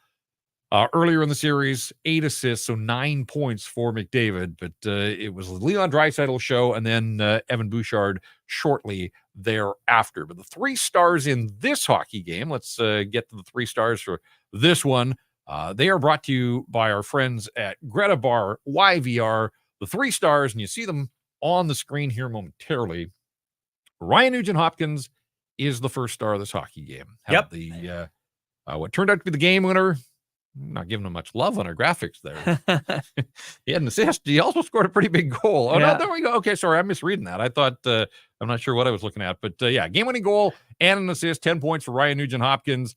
earlier in the series, 8 assists, so 9 points for McDavid. But it was Leon Draisaitl's show, and then Evan Bouchard shortly thereafter. But the 3 stars in this hockey game, let's get to the 3 stars for this one. They are brought to you by our friends at Greta Bar YVR. The 3 stars, and you see them on the screen here momentarily. Ryan Nugent-Hopkins is the first star of this hockey game. The what turned out to be the game winner. I'm not giving him much love on our graphics there. He had an assist. He also scored a pretty big goal. Oh, no, there we go. Okay, sorry, I'm misreading that. I thought, I'm not sure what I was looking at. But, game-winning goal and an assist, 10 points for Ryan Nugent-Hopkins.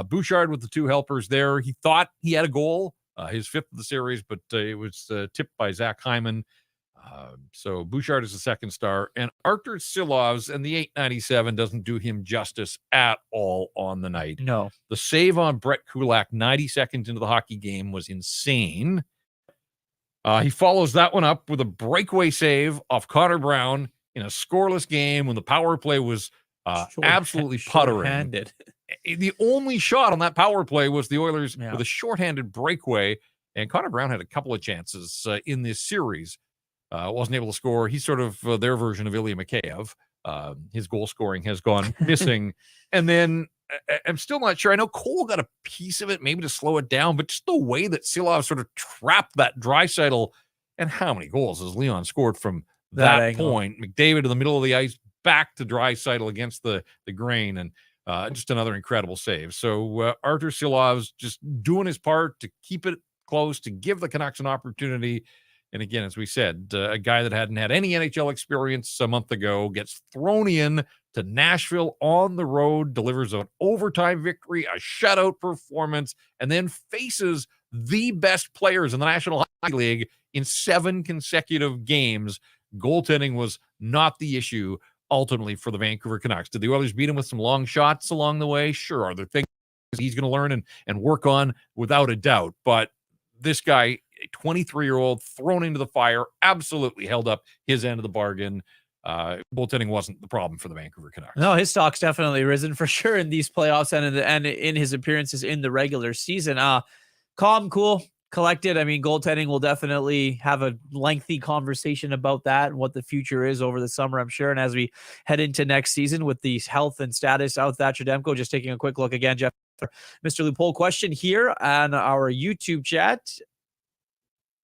Bouchard with the 2 helpers there. He thought he had a goal, his 5th of the series, but it was tipped by Zach Hyman. So Bouchard is the 2nd star, and Artur Silovs and the 897 doesn't do him justice at all on the night. No. The save on Brett Kulak 90 seconds into the hockey game was insane. He follows that one up with a breakaway save off Connor Brown in a scoreless game when the power play was absolutely puttering. The only shot on that power play was the Oilers with a shorthanded breakaway, and Connor Brown had a couple of chances in this series. Wasn't able to score. He's sort of their version of Ilya Mikheyev. His goal scoring has gone missing. And then I'm still not sure. I know Cole got a piece of it, maybe to slow it down, but just the way that Silov sort of trapped that Draisaitl, and how many goals has Leon scored from that point? McDavid in the middle of the ice, back to Draisaitl against the grain, and just another incredible save. So Artur Silovs just doing his part to keep it close, to give the Canucks an opportunity. And again, as we said, a guy that hadn't had any NHL experience a month ago gets thrown in to Nashville on the road, delivers an overtime victory, a shutout performance, and then faces the best players in the National Hockey League in 7 consecutive games. Goaltending was not the issue ultimately for the Vancouver Canucks. Did the Oilers beat him with some long shots along the way? Sure. Are there things he's going to learn and work on? Without a doubt. But this guy, a 23-year-old thrown into the fire, absolutely held up his end of the bargain. Goaltending wasn't the problem for the Vancouver Canucks. No, his stock's definitely risen for sure in these playoffs and in his appearances in the regular season. Calm, cool, collected. I mean, goaltending will definitely have a lengthy conversation about that and what the future is over the summer, I'm sure. And as we head into next season with the health and status of Thatcher Demko, just taking a quick look again, Jeff, Mr. Loophole question here on our YouTube chat.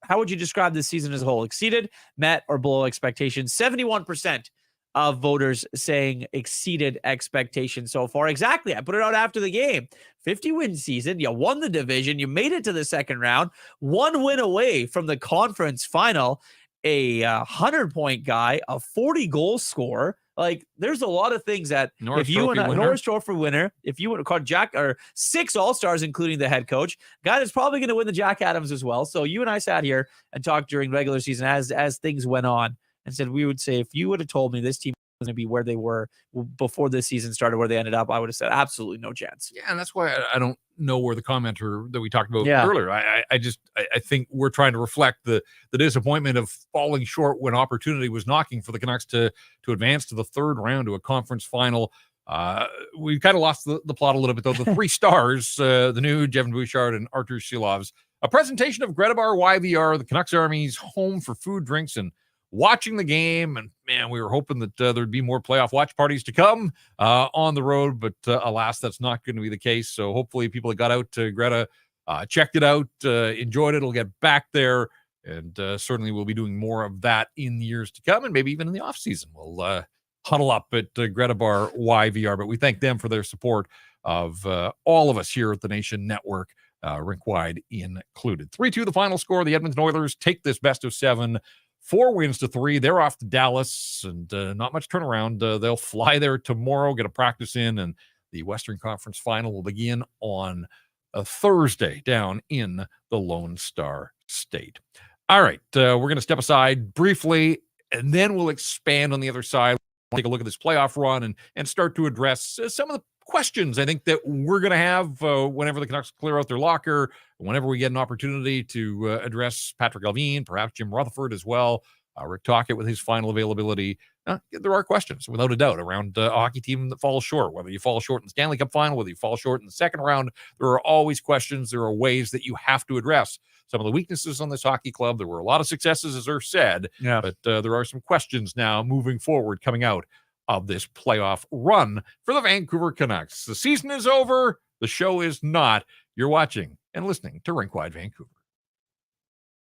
How would you describe this season as a whole? Exceeded, met, or below expectations? 71% of voters saying exceeded expectations so far. Exactly. I put it out after the game. 50-win season. You won the division. You made it to the second round. 1 win away from the conference final. A 100-point guy, a 40-goal scorer. Like, there's a lot of things that Norris if you Trophy and winner. Norris Trophy winner, if you would have called Jack or 6 All-Stars, including the head coach, guy that's probably going to win the Jack Adams as well. So you and I sat here and talked during regular season as things went on and said, we would say, if you would have told me this team was going to be where they were before this season started, where they ended up, I would have said absolutely no chance. Yeah, and that's why I don't know where the commenter that we talked about Yeah. earlier. I think we're trying to reflect the disappointment of falling short when opportunity was knocking for the Canucks to advance to the third round to a conference final. We kind of lost the plot a little bit, though. The 3 stars, the new Jevon Bouchard and Artur Silovs. A presentation of Greta Bar YVR, the Canucks Army's home for food, drinks, and watching the game. And man, we were hoping that there'd be more playoff watch parties to come on the road, but alas, that's not going to be the case. So hopefully people that got out to Greta checked it out, enjoyed it, will get back there, and certainly we'll be doing more of that in the years to come, and maybe even in the off season. We'll huddle up at Greta Bar YVR, but we thank them for their support of all of us here at the Nation Network, Rink Wide included. 3-2 the final score. The Edmonton Oilers take this best of 7, 4 wins to 3. They're off to Dallas, and not much turnaround. They'll fly there tomorrow, get a practice in, and the Western Conference Final will begin on a Thursday down in the Lone Star State. All right, we're going to step aside briefly, and then we'll expand on the other side. We'll take a look at this playoff run and start to address some of the questions I think that we're going to have whenever the Canucks clear out their locker, whenever we get an opportunity to address Patrick Allvin, perhaps Jim Rutherford as well, Rick Tocchet with his final availability. There are questions, without a doubt, around a hockey team that falls short, whether you fall short in the Stanley Cup final, whether you fall short in the second round. There are always questions. There are ways that you have to address some of the weaknesses on this hockey club. There were a lot of successes, as Irv said, but there are some questions now moving forward coming out of this playoff run for the Vancouver Canucks. The season is over. The show is not. You're watching and listening to Rink Wide Vancouver.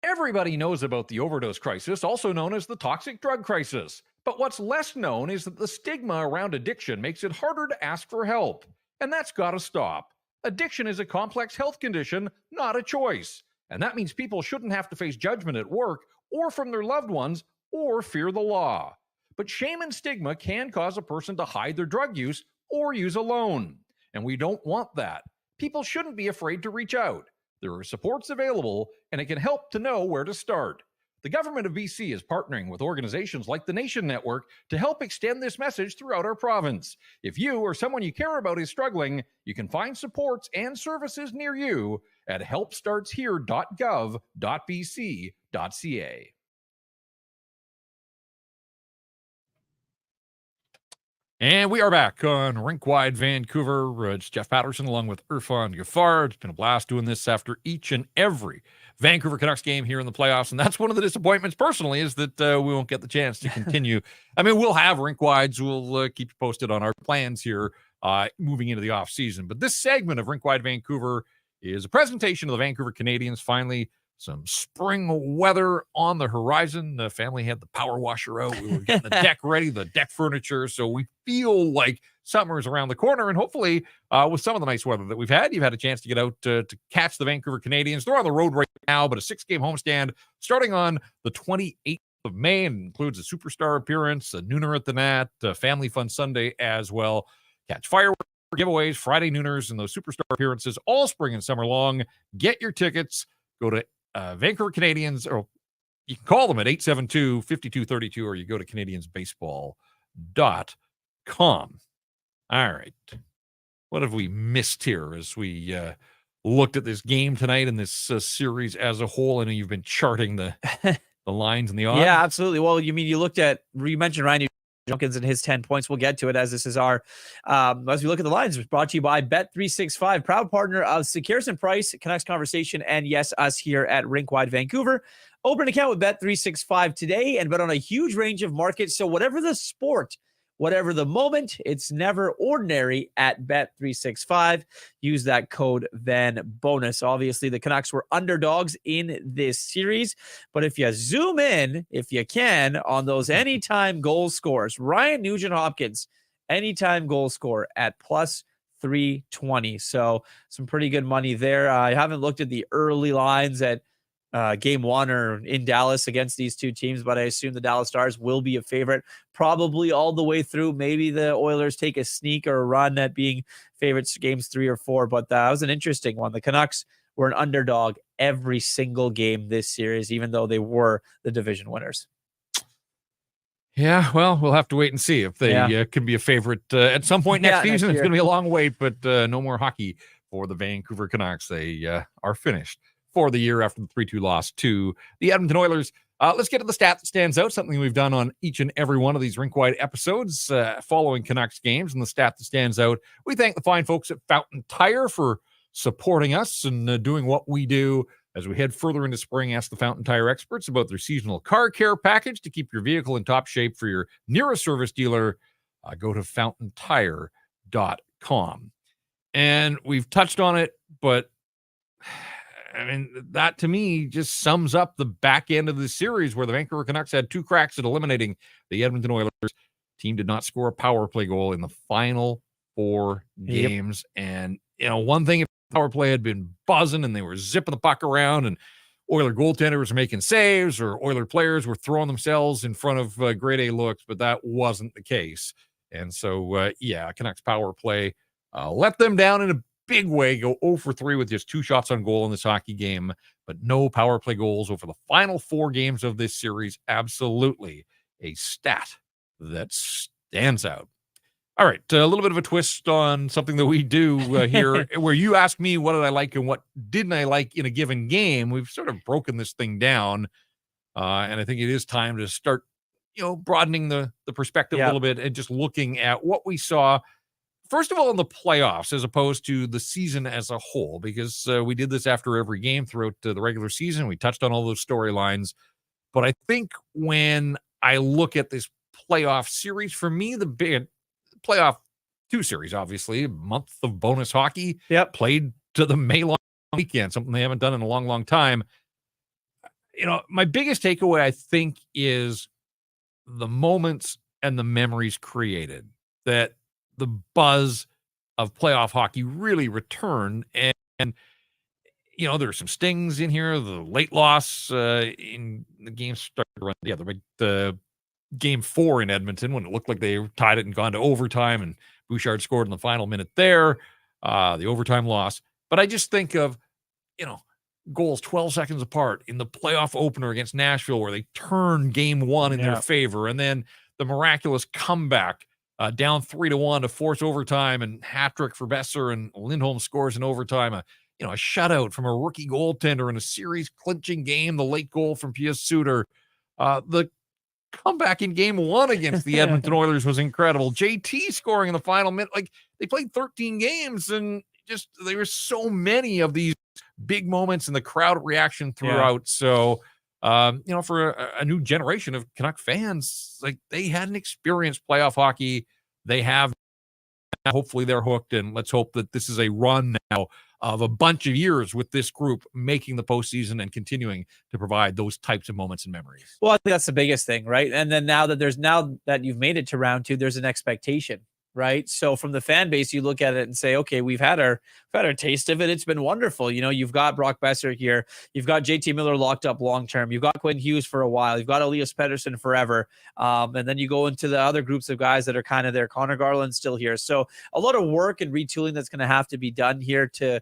Everybody knows about the overdose crisis, also known as the toxic drug crisis. But what's less known is that the stigma around addiction makes it harder to ask for help. And that's got to stop. Addiction is a complex health condition, not a choice. And that means people shouldn't have to face judgment at work or from their loved ones or fear the law. But shame and stigma can cause a person to hide their drug use or use alone. And we don't want that. People shouldn't be afraid to reach out. There are supports available, and it can help to know where to start. The government of BC is partnering with organizations like the Nation Network to help extend this message throughout our province. If you or someone you care about is struggling, you can find supports and services near you at helpstartshere.gov.bc.ca. And we are back on Rink Wide Vancouver. It's Jeff Patterson along with Irfan Ghaffar. It's been a blast doing this after each and every Vancouver Canucks game here in the playoffs. And that's one of the disappointments personally, is that we won't get the chance to continue. I mean, we'll have Rink Wides. We'll keep you posted on our plans here moving into the offseason. But this segment of Rink Wide Vancouver is a presentation of the Vancouver Canadians. Finally, some spring weather on the horizon. The family had the power washer out. We were getting the deck ready, the deck furniture. So we feel like summer is around the corner. And hopefully, with some of the nice weather that we've had, you've had a chance to get out to catch the Vancouver Canadians. They're on the road right now, but a 6-game homestand starting on the 28th of May, and includes a superstar appearance, a nooner at the net, a family fun Sunday as well. Catch fireworks, giveaways, Friday nooners, and those superstar appearances all spring and summer long. Get your tickets. Go to Vancouver Canadians, or you can call them at 872-5232, or you go to CanadiansBaseball.com. All right. What have we missed here as we looked at this game tonight and this series as a whole? I know you've been charting the lines and the odds. Yeah, absolutely. Well, you mentioned Ryan Junkins and his 10 points. We'll get to it as this is our, as we look at the lines, it's brought to you by Bet365, proud partner of Sekeres and Price, Canucks Conversation, and yes, us here at Rink Wide Vancouver. Open an account with Bet365 today and bet on a huge range of markets. So whatever the sport, Whatever the moment, it's never ordinary at Bet365. Use that code VANBONUS. Obviously, the Canucks were underdogs in this series, but if you zoom in, if you can, on those anytime goal scores, Ryan Nugent-Hopkins, anytime goal score at plus 320. So some pretty good money there. I haven't looked at the early lines at game one or in Dallas against these two teams, but I assume the Dallas Stars will be a favorite probably all the way through. Maybe the Oilers take a sneak or a run at being favorites games 3 or 4, but that was an interesting one. The Canucks were an underdog every single game this series, even though they were the division winners. Yeah, well, we'll have to wait and see if they can be a favorite at some point next season. It's going to be a long wait, but no more hockey for the Vancouver Canucks. They are finished for the year after the 3-2 loss to the Edmonton Oilers. Let's get to the stat that stands out, something we've done on each and every one of these rink-wide episodes following Canucks games. And the stat that stands out, we thank the fine folks at Fountain Tire for supporting us and doing what we do. As we head further into spring, ask the Fountain Tire experts about their seasonal car care package to keep your vehicle in top shape for your nearest service dealer. Go to fountaintire.com. And we've touched on it, but I mean, that to me just sums up the back end of the series where the Vancouver Canucks had 2 cracks at eliminating the Edmonton Oilers. Team did not score a power play goal in the final 4 games. And, one thing, if the power play had been buzzing and they were zipping the puck around and Oiler goaltenders were making saves or Oiler players were throwing themselves in front of grade A looks, but that wasn't the case. And so, Canucks power play let them down in a big way, go 0 for 3 with just 2 shots on goal in this hockey game, but no power play goals over the final 4 games of this series. Absolutely a stat that stands out. All right, a little bit of a twist on something that we do here, where you ask me what did I like and what didn't I like in a given game. We've sort of broken this thing down, and I think it is time to start, broadening the perspective a little bit and just looking at what we saw. First of all, in the playoffs, as opposed to the season as a whole, because we did this after every game throughout the regular season. We touched on all those storylines. But I think when I look at this playoff series, for me, the big playoff 2 series, obviously, a month of bonus hockey, played to the May long weekend, something they haven't done in a long, long time. My biggest takeaway, I think, is the moments and the memories created, that the buzz of playoff hockey really returned. And there's some stings in here. The late loss in the game started to run the game 4 in Edmonton when it looked like they tied it and gone to overtime, and Bouchard scored in the final minute there, the overtime loss. But I just think of, goals 12 seconds apart in the playoff opener against Nashville where they turned game 1 in their favor, and then the miraculous comeback down 3-1 to force overtime, and hat-trick for Besser, and Lindholm scores in overtime. A shutout from a rookie goaltender in a series-clinching game, the late goal from Pius Suter. The comeback in game 1 against the Edmonton Oilers was incredible. JT scoring in the final minute. Like, they played 13 games, and just there were so many of these big moments and the crowd reaction throughout. So, for a new generation of Canuck fans, like, they hadn't experienced playoff hockey. They have. Hopefully they're hooked, and let's hope that this is a run now of a bunch of years with this group making the postseason and continuing to provide those types of moments and memories. Well, I think that's the biggest thing, right? And then now that you've made it to round 2, there's an expectation, right? So from the fan base, you look at it and say, okay, we've had our taste of it. It's been wonderful. You've got Brock Besser here. You've got JT Miller locked up long-term. You've got Quinn Hughes for a while. You've got Elias Pettersson forever. And then you go into the other groups of guys that are kind of there. Connor Garland's still here. So a lot of work and retooling that's going to have to be done here to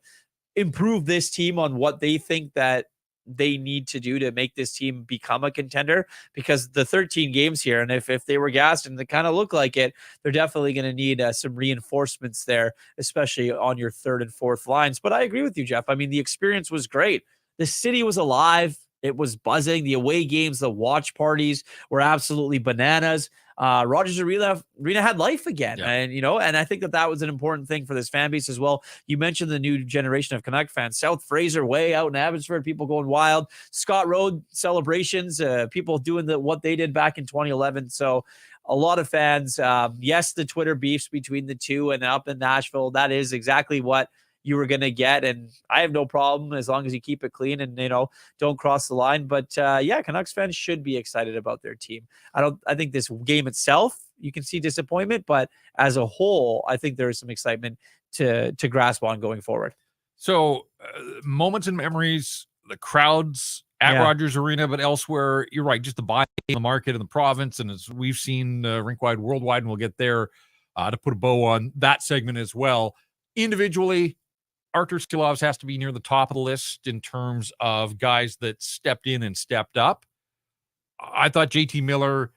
improve this team on what they think that they need to do to make this team become a contender, because the 13 games here, and if they were gassed and they kind of look like it, they're definitely going to need some reinforcements there, especially on your 3rd and 4th lines. But I agree with you, Jeff. I mean, the experience was great. The city was alive. It was buzzing. The away games, the watch parties were absolutely bananas. Rogers Arena had life again. And, and I think that was an important thing for this fan base as well. You mentioned the new generation of Canuck fans, South Fraser way out in Abbotsford, people going wild, Scott Road celebrations, people doing what they did back in 2011. So a lot of fans. Yes, the Twitter beefs between the two and up in Nashville, that is exactly what you were going to get. And I have no problem as long as you keep it clean and, don't cross the line. But Canucks fans should be excited about their team. I think this game itself, you can see disappointment, but as a whole, I think there is some excitement to grasp on going forward. So moments and memories, the crowds at Rogers Arena, but elsewhere, you're right, just the buy in the market in the province. And as we've seen Rink Wide Worldwide, and we'll get there to put a bow on that segment as well. Individually, Artur Silovs has to be near the top of the list in terms of guys that stepped in and stepped up. I thought JT Miller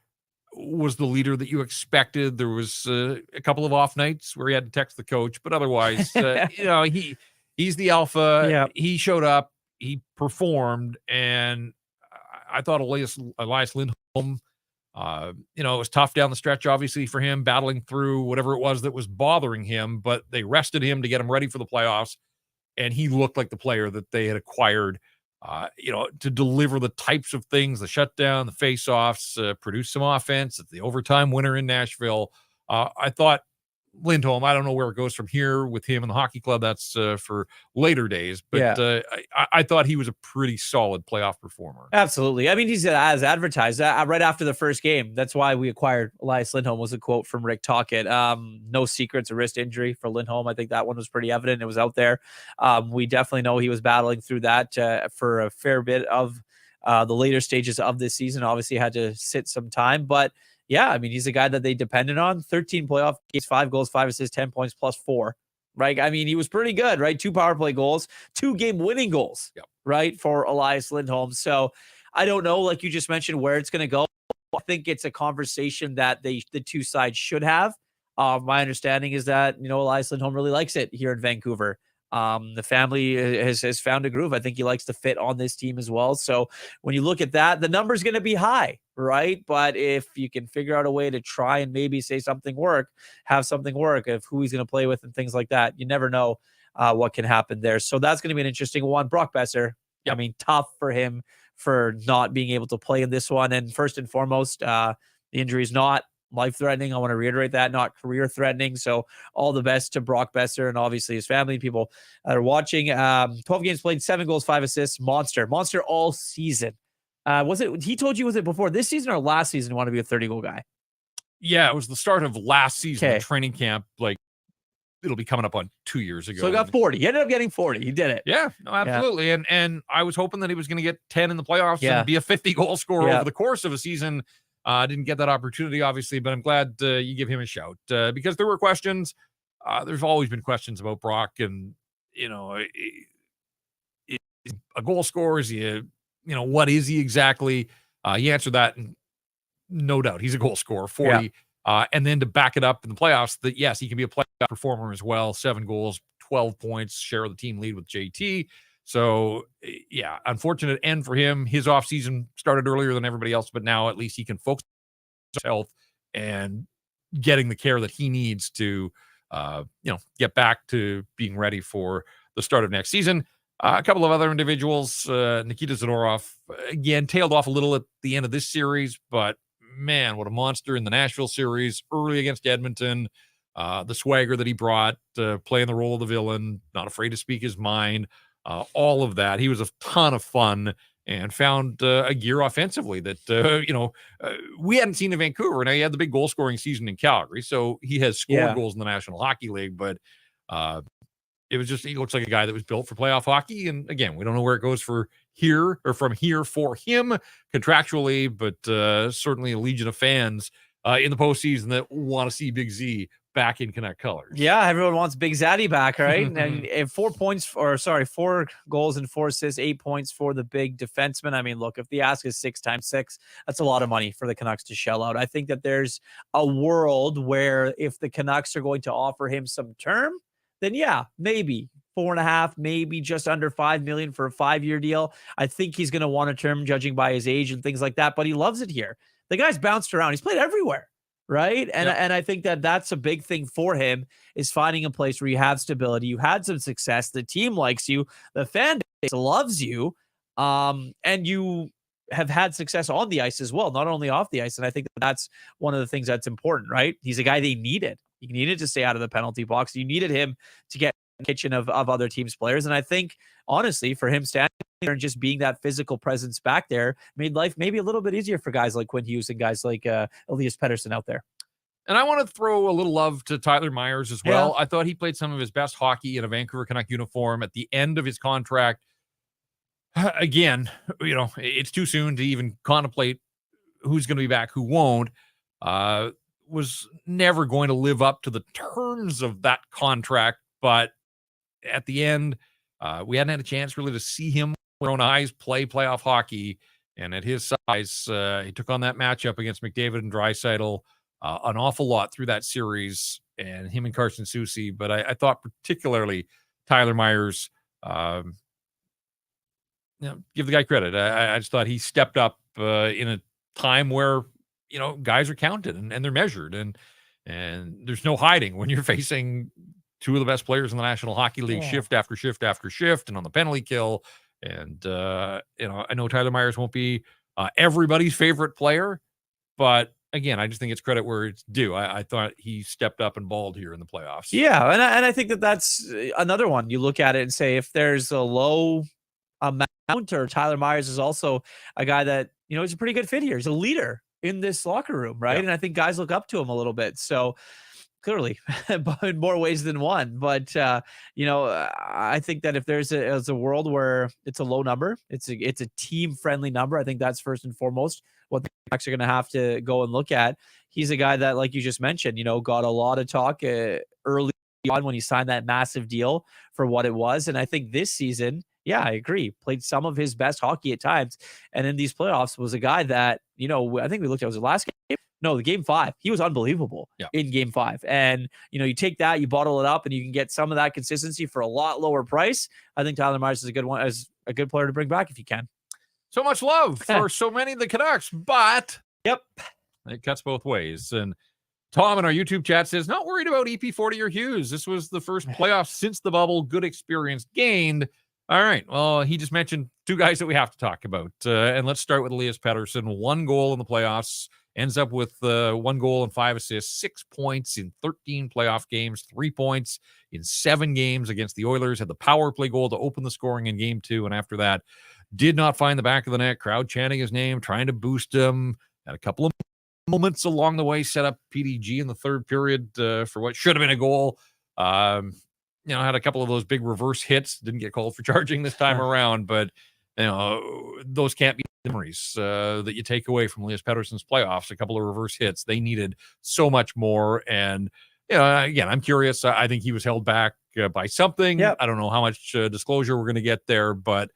was the leader that you expected. There was a couple of off nights where he had to text the coach, but otherwise, he's the alpha. Yeah. He showed up, he performed, and I thought Elias Lindholm, it was tough down the stretch, obviously, for him, battling through whatever it was that was bothering him, but they rested him to get him ready for the playoffs, and he looked like the player that they had acquired, to deliver the types of things, the shutdown, the face-offs, produce some offense. It's the overtime winner in Nashville. I thought Lindholm, I don't know where it goes from here with him in the hockey club. That's for later days. But I thought he was a pretty solid playoff performer. Absolutely. I mean, he's as advertised right after the first game. That's why we acquired Elias Lindholm, was a quote from Rick Tocchet. No secrets, a wrist injury for Lindholm. I think that one was pretty evident. It was out there. We definitely know he was battling through that for a fair bit of the later stages of this season. Obviously had to sit some time, but yeah, I mean, he's a guy that they depended on. 13 playoff games, 5 goals, 5 assists, 10 points plus 4. Right? I mean, he was pretty good, right? 2 power play goals, 2 game-winning goals, right, for Elias Lindholm. So I don't know, like you just mentioned, where it's going to go. I think it's a conversation that the two sides should have. My understanding is that, Elias Lindholm really likes it here in Vancouver. The family has found a groove. I think he likes to fit on this team as well. So when you look at that, the number's going to be high, right? But if you can figure out a way to try and maybe have something work of who he's going to play with and things like that, you never know what can happen there. So that's going to be an interesting one. Brock Besser, I mean, tough for him for not being able to play in this one. And first and foremost, the injury is not life-threatening. I want to reiterate that, not career-threatening. So all the best to Brock Besser and obviously his family, people that are watching. 12 games played, 7 goals, 5 assists. Monster all season. He told you, was it before this season or last season, you want to be a 30-goal guy? Yeah, it was the start of last season, the training camp. Like, it'll be coming up on 2 years ago. So he got 40. He ended up getting 40. He did it. Yeah, no, absolutely. Yeah. And I was hoping that he was going to get 10 in the playoffs and be a 50-goal scorer over the course of a season. Didn't get that opportunity, obviously, but I'm glad you give him a shout because there were questions. There's always been questions about Brock, and is a goal scorer? Is he what is he exactly? He answered that, and no doubt he's a goal scorer, 40. And then to back it up in the playoffs, that yes, he can be a playoff performer as well. 7 goals, 12 points, share of the team lead with JT. So, yeah, unfortunate end for him. His offseason started earlier than everybody else, but now at least he can focus on his health and getting the care that he needs to, get back to being ready for the start of next season. A couple of other individuals, Nikita Zadorov, again, tailed off a little at the end of this series, but man, what a monster in the Nashville series, early against Edmonton. The swagger that he brought, playing the role of the villain, not afraid to speak his mind. All of that. He was a ton of fun and found a gear offensively that, we hadn't seen in Vancouver. Now, he had the big goal scoring season in Calgary, so he has scored goals in the National Hockey League, but it was just, he looks like a guy that was built for playoff hockey. And again, we don't know where it goes from here for him contractually, but certainly a legion of fans in the postseason that want to see Big Z back in Canuck colors. Yeah, everyone wants Big Zaddy back, right? And 4 goals and 4 assists, 8 points for the big defenseman. I mean, look, if the ask is 6 times 6, that's a lot of money for the Canucks to shell out. I think that there's a world where if the Canucks are going to offer him some term, then yeah, maybe 4.5, maybe just under $5 million for a 5-year deal. I think he's going to want a term, judging by his age and things like that, but he loves it here. The guy's bounced around. He's played everywhere. Right. And I think that that's a big thing for him, is finding a place where you have stability. You had some success. The team likes you. The fan base loves you. And you have had success on the ice as well, not only off the ice. And I think that's one of the things that's important, right? He's a guy they needed. You needed to stay out of the penalty box. You needed him to get in the kitchen of other teams' players. And I think, honestly, for him standing there and just being that physical presence back there made life maybe a little bit easier for guys like Quinn Hughes and guys like Elias Pettersson out there. And I want to throw a little love to Tyler Myers as well. Yeah. I thought he played some of his best hockey in a Vancouver Canuck uniform at the end of his contract. Again, it's too soon to even contemplate who's going to be back, who won't. Was never going to live up to the terms of that contract. But at the end, we hadn't had a chance really to see him with our own eyes play playoff hockey. And at his size, he took on that matchup against McDavid and Draisaitl an awful lot through that series, and him and Carson Soucy. But I thought particularly Tyler Myers, give the guy credit. I just thought he stepped up in a time where, guys are counted and they're measured, and there's no hiding when you're facing two of the best players in the National Hockey League shift after shift after shift and on the penalty kill. And, I know Tyler Myers won't be everybody's favorite player, but again, I just think it's credit where it's due. I thought he stepped up and balled here in the playoffs. Yeah, and I think that's another one. You look at it and say, if there's a low amount, or Tyler Myers is also a guy that, he's a pretty good fit here. He's a leader in this locker room, right? Yep. And I think guys look up to him a little bit. So clearly, but in more ways than one. But I think that if there's a world where it's a low number, it's a team-friendly number. I think that's first and foremost what the Canucks are going to have to go and look at. He's a guy that, like you just mentioned, got a lot of talk early on when he signed that massive deal for what it was. And I think this season, yeah, I agree, played some of his best hockey at times. And in these playoffs was a guy that, I think we looked at, was the last game? No, the game 5. He was unbelievable in game 5. And, you take that, you bottle it up, and you can get some of that consistency for a lot lower price. I think Tyler Myers is a good one, as a good player to bring back if you can. So much love for so many of the Canucks, but it cuts both ways. And Tom in our YouTube chat says, not worried about EP40 or Hughes. This was the first playoff since the bubble. Good experience gained. All right. Well, he just mentioned two guys that we have to talk about. And let's start with Elias Pettersson. 1 goal in the playoffs. Ends up with 1 goal and 5 assists, 6 points in 13 playoff games, 3 points in 7 games against the Oilers. Had the power play goal to open the scoring in game 2. And after that, did not find the back of the net. Crowd chanting his name, trying to boost him. Had a couple of moments along the way, set up PDG in the third period for what should have been a goal. Had a couple of those big reverse hits. Didn't get called for charging this time around, but those can't be memories that you take away from Elias Pettersson's playoffs. A couple of reverse hits. They needed so much more. And, again, I'm curious. I think he was held back by something. Yep. I don't know how much disclosure we're going to get there, but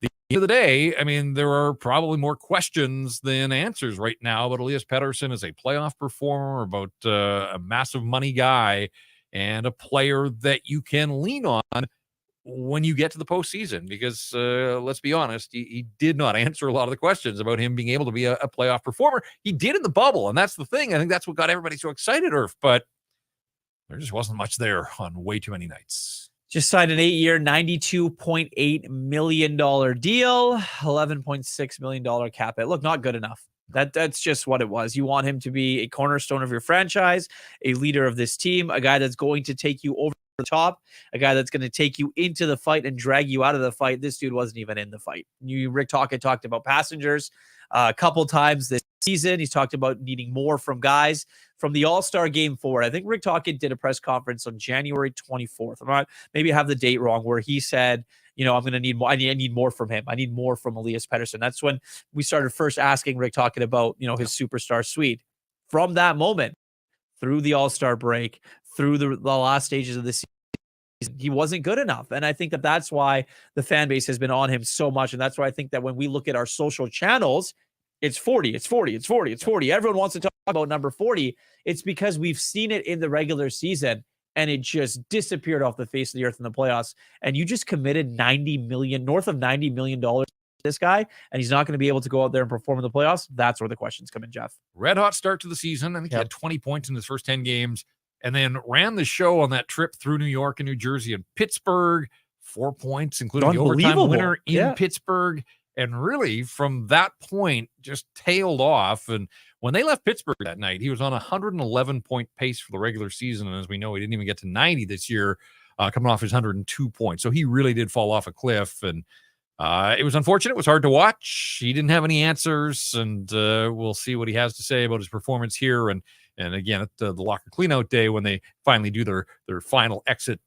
at the end of the day, I mean, there are probably more questions than answers right now about Elias Pettersson as a playoff performer, about a massive money guy, and a player that you can lean on when you get to the postseason, because let's be honest, he did not answer a lot of the questions about him being able to be a playoff performer. He did in the bubble, and that's the thing. I think that's what got everybody so excited, Irf, but there just wasn't much there on way too many nights. Just signed an 8-year, $92.8 million deal, $11.6 million cap hit. Look, not good enough. That's just what it was. You want him to be a cornerstone of your franchise, a leader of this team, a guy that's going to take you over the top, a guy that's going to take you into the fight and drag you out of the fight. This dude wasn't even in the fight. Rick Tocchet talked about passengers a couple times this season. He's talked about needing more from guys from the All-Star game forward. I think Rick Tocchet did a press conference on January 24th. Maybe I have the date wrong, where he said, I'm going to need more. I need more from him. I need more from Elias Pettersson. That's when we started first asking Rick Tocchet about, his superstar suite. From that moment, through the All-Star break, through the last stages of the season, he wasn't good enough. And I think that that's why the fan base has been on him so much. And that's why I think that when we look at our social channels, it's 40, it's 40, it's 40, it's 40. Everyone wants to talk about number 40. It's because we've seen it in the regular season, and it just disappeared off the face of the earth in the playoffs. And you just committed north of $90 million to this guy, and he's not going to be able to go out there and perform in the playoffs. That's where the questions come in, Jeff. Red hot start to the season. I think he had 20 points in his first 10 games, and then ran the show on that trip through New York and New Jersey and Pittsburgh. 4 points, including the overtime winner in Pittsburgh. And really, from that point, just tailed off. And when they left Pittsburgh that night, he was on a 111-point pace for the regular season. And as we know, he didn't even get to 90 this year, coming off his 102 points. So he really did fall off a cliff. And it was unfortunate. It was hard to watch. He didn't have any answers. And we'll see what he has to say about his performance here. And again, at the locker cleanout day when they finally do their final exit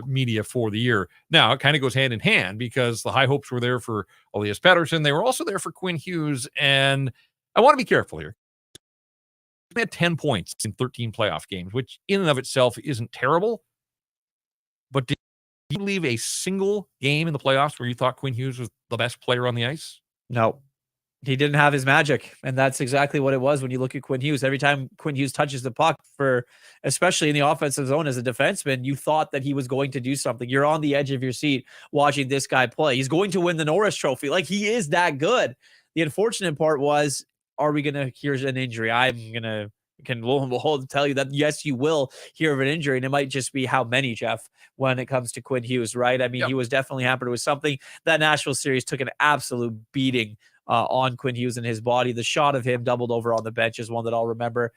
media for the year. Now, it kind of goes hand in hand because the high hopes were there for Elias Pettersson. They were also there for Quinn Hughes. And I want to be careful here. He had 10 points in 13 playoff games, which in and of itself isn't terrible. But did you leave a single game in the playoffs where you thought Quinn Hughes was the best player on the ice? No. He didn't have his magic, and that's exactly what it was when you look at Quinn Hughes. Every time Quinn Hughes touches the puck, especially in the offensive zone as a defenseman, you thought that he was going to do something. You're on the edge of your seat watching this guy play. He's going to win the Norris Trophy. Like, he is that good. The unfortunate part was, are we going to hear an injury? Can lo and behold tell you that, yes, you will hear of an injury, and it might just be how many, Jeff, when it comes to Quinn Hughes, right? I mean, He was definitely hampered with something. That Nashville series took an absolute beating on Quinn Hughes and his body. The shot of him doubled over on the bench is one that I'll remember.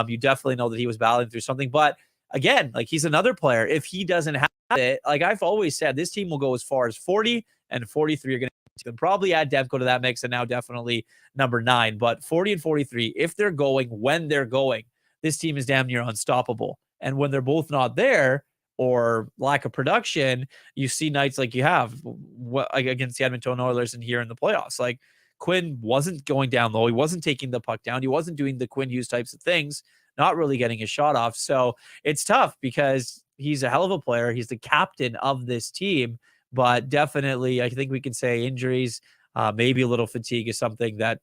You definitely know that he was battling through something. But again, like, he's another player. If he doesn't have it, like I've always said, this team will go as far as 40 and 43 are going to probably add Demko to that mix, and now definitely number 9. But 40 and 43, if they're going when they're going, this team is damn near unstoppable. And when they're both not there, or lack of production, you see nights like you have against the Edmonton Oilers and here in the playoffs. Like, Quinn wasn't going down low. He wasn't taking the puck down. He wasn't doing the Quinn Hughes types of things, not really getting his shot off. So it's tough because he's a hell of a player. He's the captain of this team, but definitely I think we can say injuries, maybe a little fatigue is something that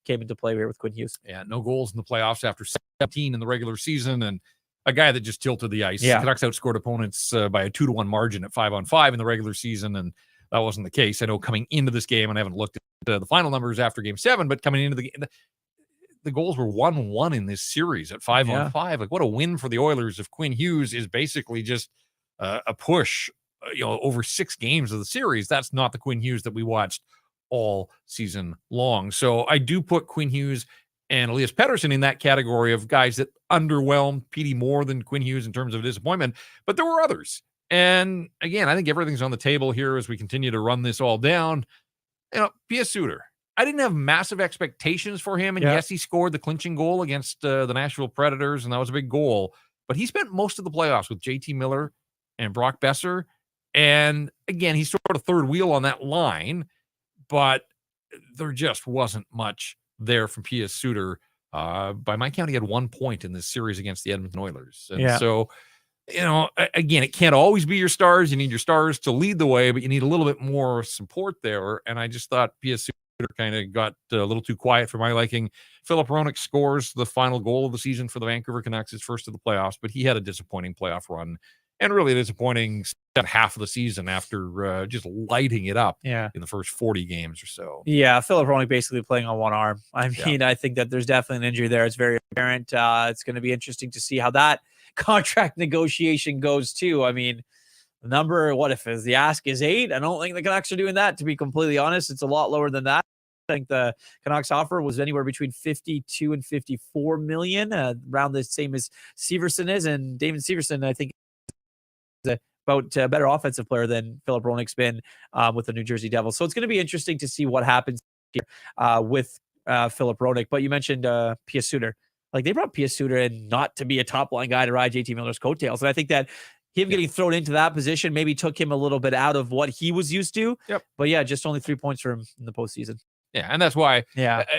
came into play here with Quinn Hughes. Yeah, no goals in the playoffs after 17 in the regular season, and a guy that just tilted the ice. Yeah. The Canucks outscored opponents by a 2-1 margin at 5-on-5 in the regular season, and that wasn't the case. I know coming into this game, and I haven't looked at the final numbers after Game 7, but coming into the game, the goals were 1-1 in this series at 5-on-5. Like, what a win for the Oilers if Quinn Hughes is basically just a push, over 6 games of the series. That's not the Quinn Hughes that we watched all season long. So I do put Quinn Hughes and Elias Pettersson in that category of guys that underwhelmed Petey more than Quinn Hughes in terms of disappointment, but there were others. And again, I think everything's on the table here as we continue to run this all down. P.S. Suter, I didn't have massive expectations for him. And yes, he scored the clinching goal against the Nashville Predators, and that was a big goal. But he spent most of the playoffs with JT Miller and Brock Besser. And again, he's sort of third wheel on that line, but there just wasn't much there from P.S. Suter. By my count, he had 1 point in this series against the Edmonton Oilers. And so, again, it can't always be your stars. You need your stars to lead the way, but you need a little bit more support there. And I just thought P.S. Suter kind of got a little too quiet for my liking. Philip Hronek scores the final goal of the season for the Vancouver Canucks, his first of the playoffs, but he had a disappointing playoff run and really disappointing half of the season after just lighting it up in the first 40 games or so. Yeah, Philip Hronek basically playing on one arm. I mean, I think that there's definitely an injury there. It's very apparent. It's going to be interesting to see how that contract negotiation goes too. I mean, the number, what if the ask is 8? I don't think the Canucks are doing that, to be completely honest. It's a lot lower than that. I think the Canucks offer was anywhere between 52 and 54 million, around the same as Severson is. And David Severson, I think, is about a better offensive player than Philip Hronek's been with the New Jersey Devils. So it's going to be interesting to see what happens here with Philip Hronek. But you mentioned P.S. Suter. Like, they brought P.S. Suter in not to be a top-line guy to ride JT Miller's coattails. And I think that him getting thrown into that position maybe took him a little bit out of what he was used to. But yeah, just only 3 points for him in the postseason. Yeah, and that's why,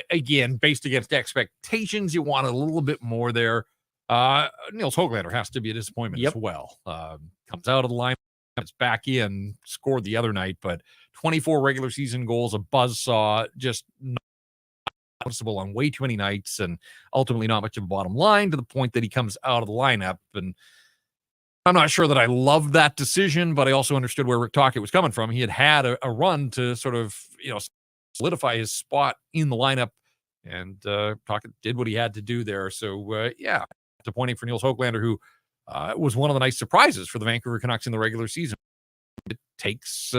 again, based against expectations, you want a little bit more there. Nils Höglander has to be a disappointment as well. Comes out of the line, it's back in, scored the other night, but 24 regular season goals, a buzzsaw, just not noticeable on way too many nights, and ultimately not much of a bottom line to the point that he comes out of the lineup. And I'm not sure that I loved that decision, but I also understood where Rick Tocchet was coming from. He had a run to sort of, solidify his spot in the lineup, and Tocchet did what he had to do there. So, disappointing for Nils Höglander, who was one of the nice surprises for the Vancouver Canucks in the regular season. it takes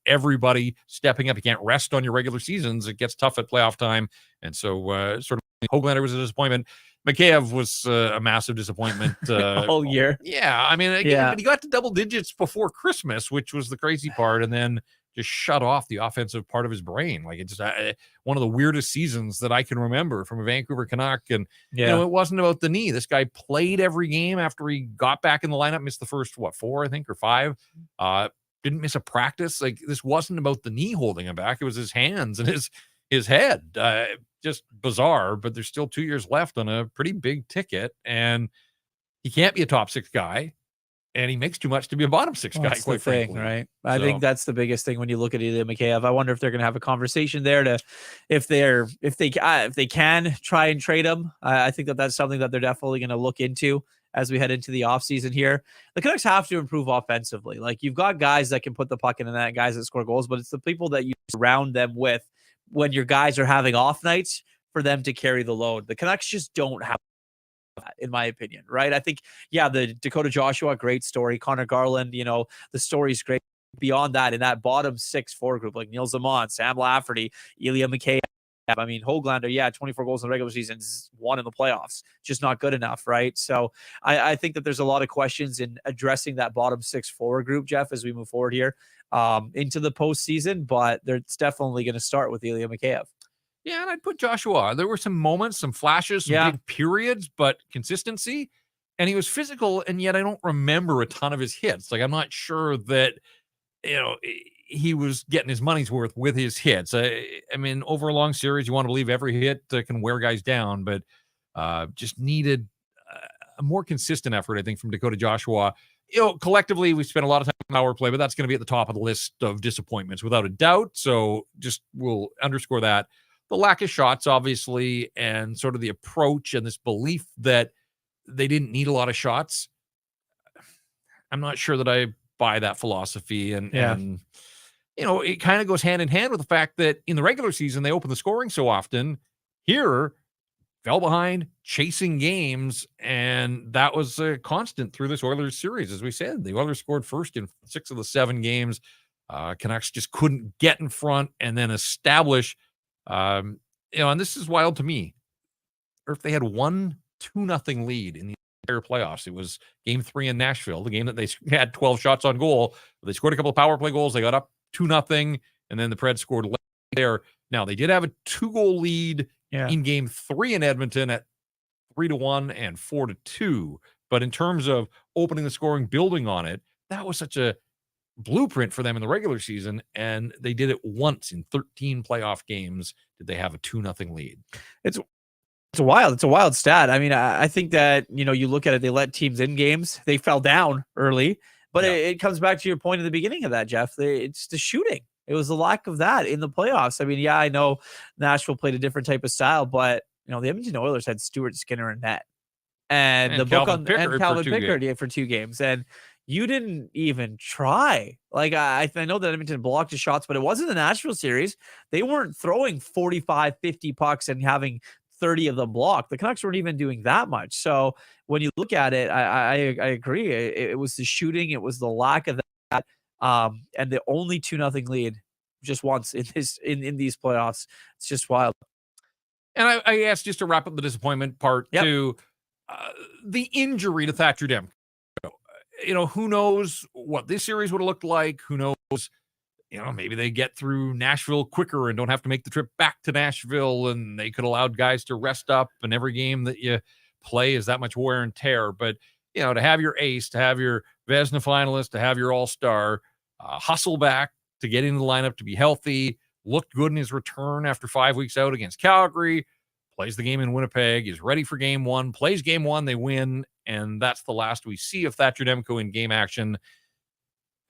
everybody stepping up. You can't rest on your regular seasons. It gets tough at playoff time. And so sort of Hoglander was a disappointment. Mikheyev was a massive disappointment. Whole year. Yeah. I mean, again, but he got to double digits before Christmas, which was the crazy part. And then just shut off the offensive part of his brain. Like it's just one of the weirdest seasons that I can remember from a Vancouver Canuck. And, you know, it wasn't about the knee. This guy played every game after he got back in the lineup, missed the first, 4, I think, or 5. Didn't miss a practice. Like this wasn't about the knee holding him back. It was his hands and his head. Just bizarre, but there's still 2 years left on a pretty big ticket. And he can't be a top 6 guy. And he makes too much to be a bottom 6 guy, quite frankly. Right? I think that's the biggest thing when you look at Ilya Mikheyev. I wonder if they're going to have a conversation there to, if they can try and trade him. I think that's something that they're definitely going to look into as we head into the offseason here. The Canucks have to improve offensively. Like you've got guys that can put the puck in the net, guys that score goals, but it's the people that you surround them with when your guys are having off nights for them to carry the load. The Canucks just don't have that, in my opinion, right? I think, the Dakota Joshua, great story. Connor Garland, the story's great. Beyond that, in that bottom 6 forward group, like Neil Zamont, Sam Lafferty, Ilya Mikheyev. I mean, Hoglander, 24 goals in the regular season, 1 in the playoffs. Just not good enough, right? So I think that there's a lot of questions in addressing that bottom 6 forward group, Jeff, as we move forward here into the postseason. But it's definitely going to start with Ilya Mikheyev. Yeah, and I'd put Joshua. There were some moments, some flashes, some big periods, but consistency. And he was physical, and yet I don't remember a ton of his hits. Like, I'm not sure that, he was getting his money's worth with his hits. I mean, over a long series, you want to believe every hit can wear guys down, but just needed a more consistent effort, I think, from Dakota Joshua. Collectively, we spent a lot of time on power play, but that's going to be at the top of the list of disappointments, without a doubt. So just we'll underscore that. The lack of shots, obviously, and sort of the approach and this belief that they didn't need a lot of shots. I'm not sure that I buy that philosophy. And it kind of goes hand in hand with the fact that in the regular season, they open the scoring so often. Here, fell behind, chasing games, and that was a constant through this Oilers series. As we said, the Oilers scored first in 6 of the 7 games. Canucks just couldn't get in front and then establish and this is wild to me. Or if they had 1 2-0 lead in the entire playoffs, it was game 3 in Nashville, the game that they had 12 shots on goal. They scored a couple of power play goals. They got up 2-0, and then the Preds scored late there. Now they did have a 2-goal lead in game 3 in Edmonton at 3-1 and 4-2. But in terms of opening the scoring, building on it, that was such a blueprint for them in the regular season, and they did it once in 13 playoff games. Did they have a 2-0 lead? It's a wild stat. I mean, I think that you look at it, they let teams in games, they fell down early, but it comes back to your point at the beginning of that, Jeff. It's the shooting. It was the lack of that in the playoffs. I mean, I know Nashville played a different type of style, but the Edmonton Oilers had Stuart Skinner and net, and the Calvin Pickard for 2 games, and you didn't even try. Like, I know that Edmonton blocked his shots, but it wasn't the Nashville series. They weren't throwing 45, 50 pucks and having 30 of them blocked. The Canucks weren't even doing that much. So when you look at it, I agree. It was the shooting. It was the lack of that. And the only 2-0 lead just once in these playoffs. It's just wild. And I asked, just to wrap up the disappointment part, too, the injury to Thatcher Demko. Who knows what this series would have looked like? Who knows? Maybe they get through Nashville quicker and don't have to make the trip back to Nashville, and they could allow guys to rest up, and every game that you play is that much wear and tear. But, to have your ace, to have your Vezina finalist, to have your all-star hustle back to get into the lineup, to be healthy, looked good in his return after 5 weeks out against Calgary, plays the game in Winnipeg, is ready for game 1, plays game 1, they win, and that's the last we see of Thatcher Demko in game action.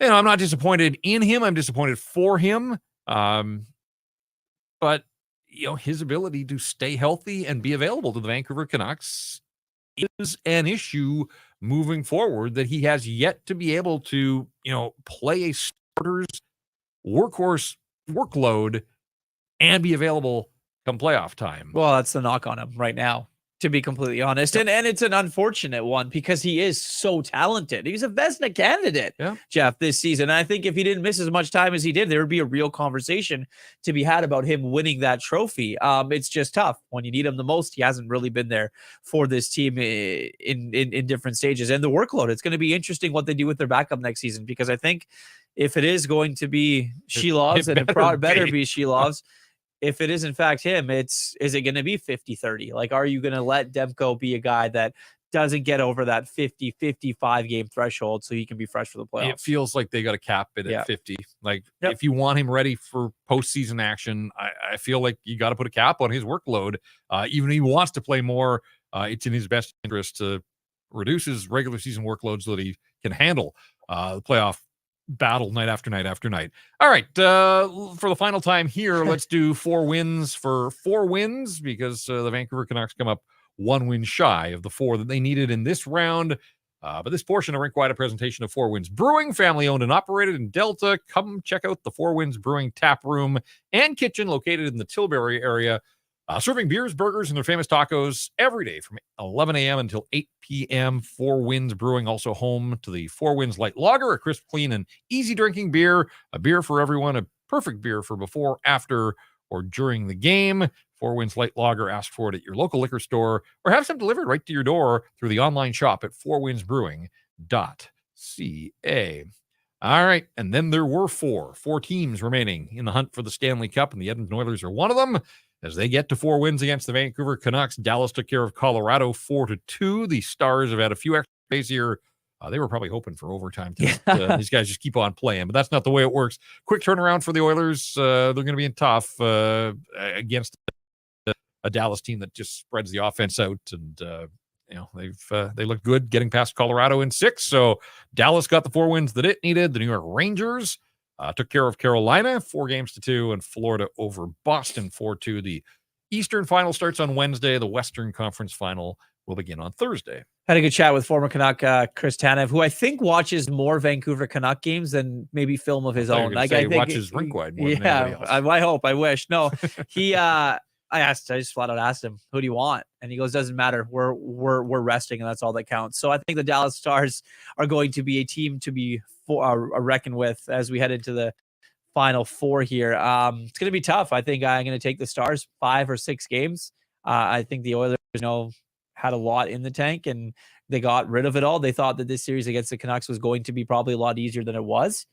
I'm not disappointed in him. I'm disappointed for him. But, his ability to stay healthy and be available to the Vancouver Canucks is an issue moving forward that he has yet to be able to, play a starter's workhorse workload and be available come playoff time. Well, that's the knock on him right now. to be completely honest. And it's an unfortunate one because he is so talented. He's a Vezina candidate, Jeff, this season. And I think if he didn't miss as much time as he did, there would be a real conversation to be had about him winning that trophy. It's just tough. When you need him the most, he hasn't really been there for this team in different stages. And the workload, it's going to be interesting what they do with their backup next season, because I think if it is going to be Shilovs, and it better be Shilovs, if it is in fact him, is it going to be 50-30? Like, are you going to let Demko be a guy that doesn't get over that 50-55 game threshold so he can be fresh for the playoffs? It feels like they got to cap it at 50. Like, if you want him ready for postseason action, I feel like you got to put a cap on his workload. Even if he wants to play more, it's in his best interest to reduce his regular season workload so that he can handle the playoff battle night after night after night. All right, for the final time here, let's do 4 wins for 4 wins, because the Vancouver Canucks come up 1 win shy of the 4 that they needed in this round. But this portion of Rink Wide, a presentation of 4 Winds Brewing, family owned and operated in Delta. Come check out the 4 Winds Brewing tap room and kitchen located in the Tilbury area, serving beers, burgers, and their famous tacos every day from 11 a.m. until 8 p.m. 4 Winds Brewing, also home to the 4 Winds Light Lager, a crisp, clean, and easy drinking beer, a beer for everyone, a perfect beer for before, after, or during the game. 4 Winds Light Lager, ask for it at your local liquor store or have some delivered right to your door through the online shop at 4windsbrewing.ca. All right, and then there were 4 teams remaining in the hunt for the Stanley Cup, and the Edmonton Oilers are one of them. As they get to 4 wins against the Vancouver Canucks, Dallas took care of Colorado 4-2. The Stars have had a few extra days here. They were probably hoping for overtime. These guys just keep on playing, but that's not the way it works. Quick turnaround for the Oilers. They're going to be in tough against a Dallas team that just spreads the offense out, and they look good getting past Colorado in 6. So Dallas got the 4 wins that it needed. The New York Rangers took care of Carolina 4-2, and Florida over Boston 4-2. The Eastern final starts on Wednesday. The Western Conference final will begin on Thursday. Had a good chat with former Canuck Chris Tanev, who I think watches more Vancouver Canuck games than maybe film of his own. I think watches Rink Wide more than anybody else. I hope. I wish. No, he. I just flat out asked him, "Who do you want?" And he goes, "Doesn't matter. We're resting, and that's all that counts." So I think the Dallas Stars are going to be a team to be reckoned with as we head into the final 4 here. It's going to be tough. I think I'm going to take the Stars 5 or 6 games. I think the Oilers, had a lot in the tank and they got rid of it all. They thought that this series against the Canucks was going to be probably a lot easier than it was,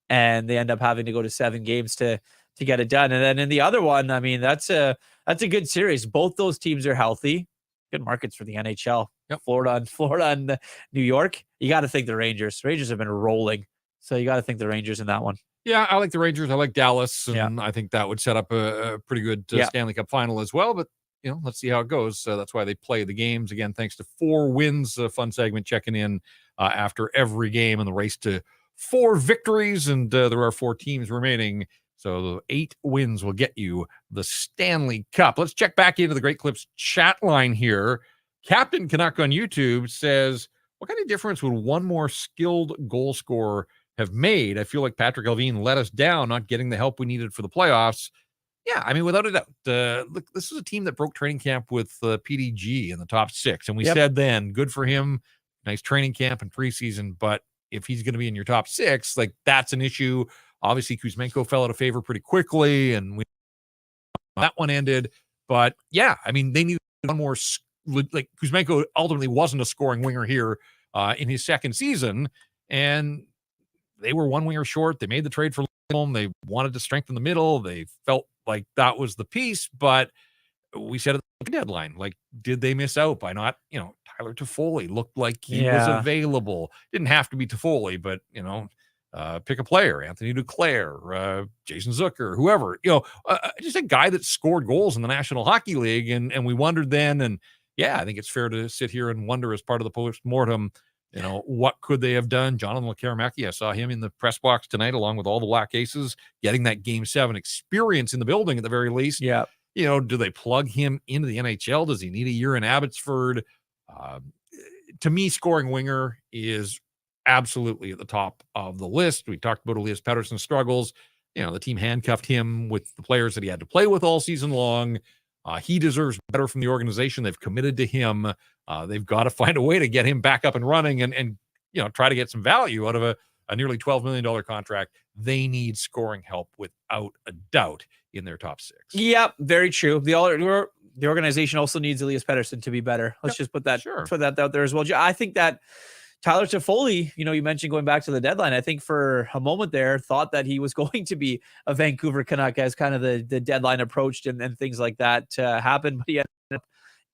and they end up having to go to 7 games to get it done. And then in the other one, I mean, that's a good series. Both those teams are healthy. Good markets for the NHL. Yep. Florida and New York. You got to think the Rangers. Rangers have been rolling, so you got to think the Rangers in that one. Yeah, I like the Rangers. I like Dallas, and I think that would set up a pretty good Stanley Cup final as well. But let's see how it goes. That's why they play the games. Again, thanks to 4 wins, a fun segment checking in after every game in the race to 4 victories. And there are 4 teams remaining. So the 8 wins will get you the Stanley Cup. Let's check back into the Great Clips chat line here. Captain Canuck on YouTube says, what kind of difference would one more skilled goal scorer have made? I feel like Patrick Allvin let us down, not getting the help we needed for the playoffs. Yeah, I mean, without a doubt. Look, this is a team that broke training camp with PDG in the top 6. And we said then, good for him. Nice training camp and preseason. But if he's going to be in your top 6, like, that's an issue. Obviously, Kuzmenko fell out of favor pretty quickly, and that one ended. But, yeah, I mean, they needed one more. Like, Kuzmenko ultimately wasn't a scoring winger here in his second season. And they were 1 winger short. They made the trade for him. They wanted to strengthen the middle. They felt like that was the piece, but we said at the deadline, like, did they miss out by not, Tyler Toffoli looked like he was available. Didn't have to be Toffoli, but, pick a player, Anthony Duclair, Jason Zucker, whoever, just a guy that scored goals in the National Hockey League. And we wondered then, and I think it's fair to sit here and wonder as part of the post-mortem, what could they have done? Jonathan Lekarmaki, I saw him in the press box tonight, along with all the Black Aces, getting that Game 7 experience in the building at the very least. Yeah. Do they plug him into the NHL? Does he need a year in Abbotsford? To me, scoring winger is absolutely at the top of the list. We talked about Elias Pettersson's struggles. The team handcuffed him with the players that he had to play with all season long. He deserves better from the organization. They've committed to him. They've got to find a way to get him back up and running and try to get some value out of a nearly $12 million contract. They need scoring help without a doubt in their top six. Yep, very true. The organization also needs Elias Pettersson to be better. Let's just put that out there as well. I think that Tyler Toffoli, you mentioned going back to the deadline. I think for a moment there, thought that he was going to be a Vancouver Canuck as kind of the deadline approached and things like that happened. But he ended up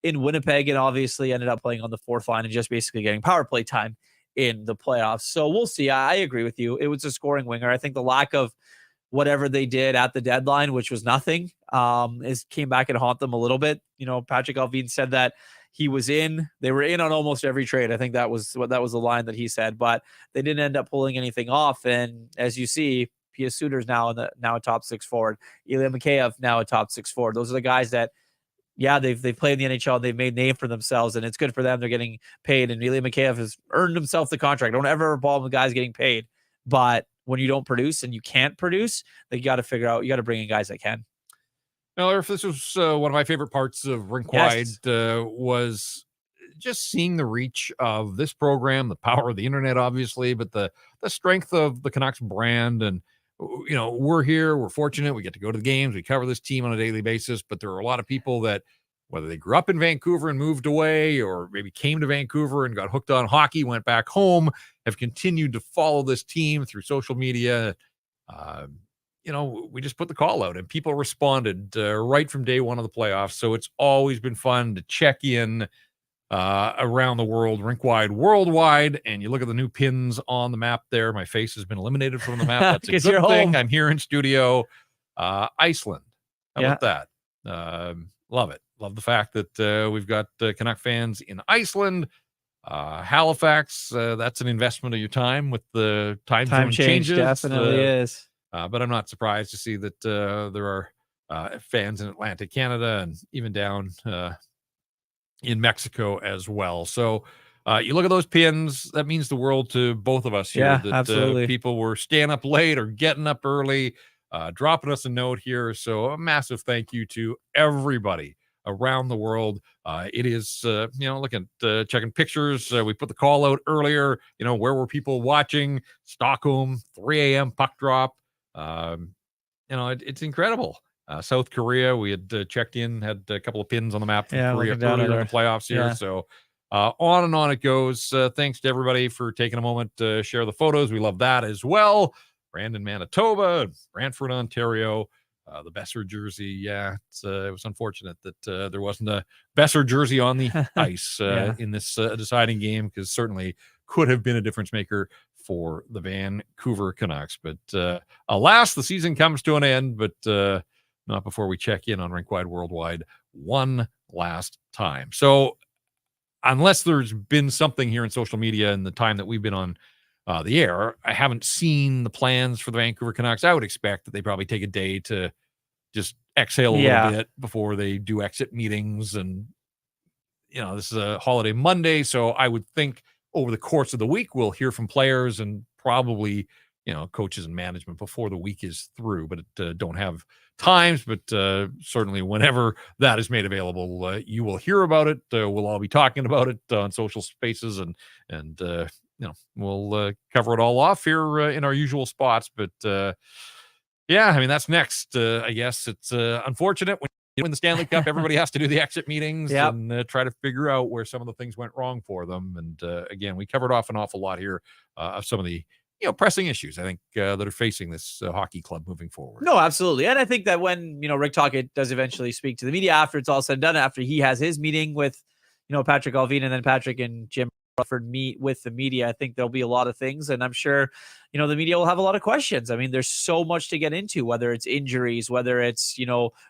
in Winnipeg and obviously ended up playing on the fourth line and just basically getting power play time in the playoffs. So we'll see. I agree with you. It was a scoring winger. I think the lack of whatever they did at the deadline, which was nothing, came back and haunt them a little bit. Patrick Allvin said that they were in on almost every trade. I think that was the line that he said, but they didn't end up pulling anything off. And as you see, Pius Suter's now a top six forward. Ilya Mikheyev now a top six forward. Those are the guys that, they've played in the NHL. They've made a name for themselves, and it's good for them. They're getting paid, and Ilya Mikheyev has earned himself the contract. Don't ever involve with guys getting paid, but when you don't produce and you can't produce, then you got to bring in guys that can. Miller, this was one of my favorite parts of Rink Wide was just seeing the reach of this program, the power of the internet, obviously, but the strength of the Canucks brand. And, we're here, we're fortunate, we get to go to the games, we cover this team on a daily basis, but there are a lot of people that, whether they grew up in Vancouver and moved away, or maybe came to Vancouver and got hooked on hockey, went back home, have continued to follow this team through social media. We just put the call out and people responded right from day one of the playoffs. So it's always been fun to check in around the world, Rink Wide worldwide. And you look at the new pins on the map there. My face has been eliminated from the map. That's a good thing. Home. I'm here in studio. Iceland. How about that? Love it. Love the fact that we've got Canuck fans in Iceland. Halifax, that's an investment of your time with the time zone changes. Definitely is. But I'm not surprised to see that there are fans in Atlantic Canada and even down in Mexico as well. So you look at those pins, that means the world to both of us here. Yeah, that, absolutely. People were staying up late or getting up early, dropping us a note here. So a massive thank you to everybody around the world. It is, look at checking pictures. We put the call out earlier, where were people watching? Stockholm, 3 a.m. puck drop. It's incredible. South Korea, we had checked in, had a couple of pins on the map from Korea earlier in the playoffs here. Yeah. So on and on it goes. Thanks to everybody for taking a moment to share the photos. We love that as well. Brandon, Manitoba, Brantford, Ontario. The Besser jersey, it was unfortunate that there wasn't a Besser jersey on the ice in this deciding game, because certainly could have been a difference maker for the Vancouver Canucks. But alas, the season comes to an end, but not before we check in on Rink Wide Worldwide one last time. So unless there's been something here in social media in the time that we've been on the air, I haven't seen the plans for the Vancouver Canucks. I would expect that they probably take a day to just exhale a little bit before they do exit meetings. And, this is a holiday Monday, so I would think over the course of the week, we'll hear from players and probably, coaches and management before the week is through, but don't have times, but certainly whenever that is made available, you will hear about it. We'll all be talking about it on social spaces and we'll cover it all off here in our usual spots. But that's next. I guess it's unfortunate when you win the Stanley Cup, everybody has to do the exit meetings and try to figure out where some of the things went wrong for them. And again, we covered off an awful lot here of some of the pressing issues, I think, that are facing this hockey club moving forward. No, absolutely. And I think that when, Rick Tocchet does eventually speak to the media after it's all said and done, after he has his meeting with, Patrick Allvin, and then Patrick and Jim Rutherford meet with the media, I think there'll be a lot of things. And I'm sure, the media will have a lot of questions. I mean, there's so much to get into, whether it's injuries, whether it's,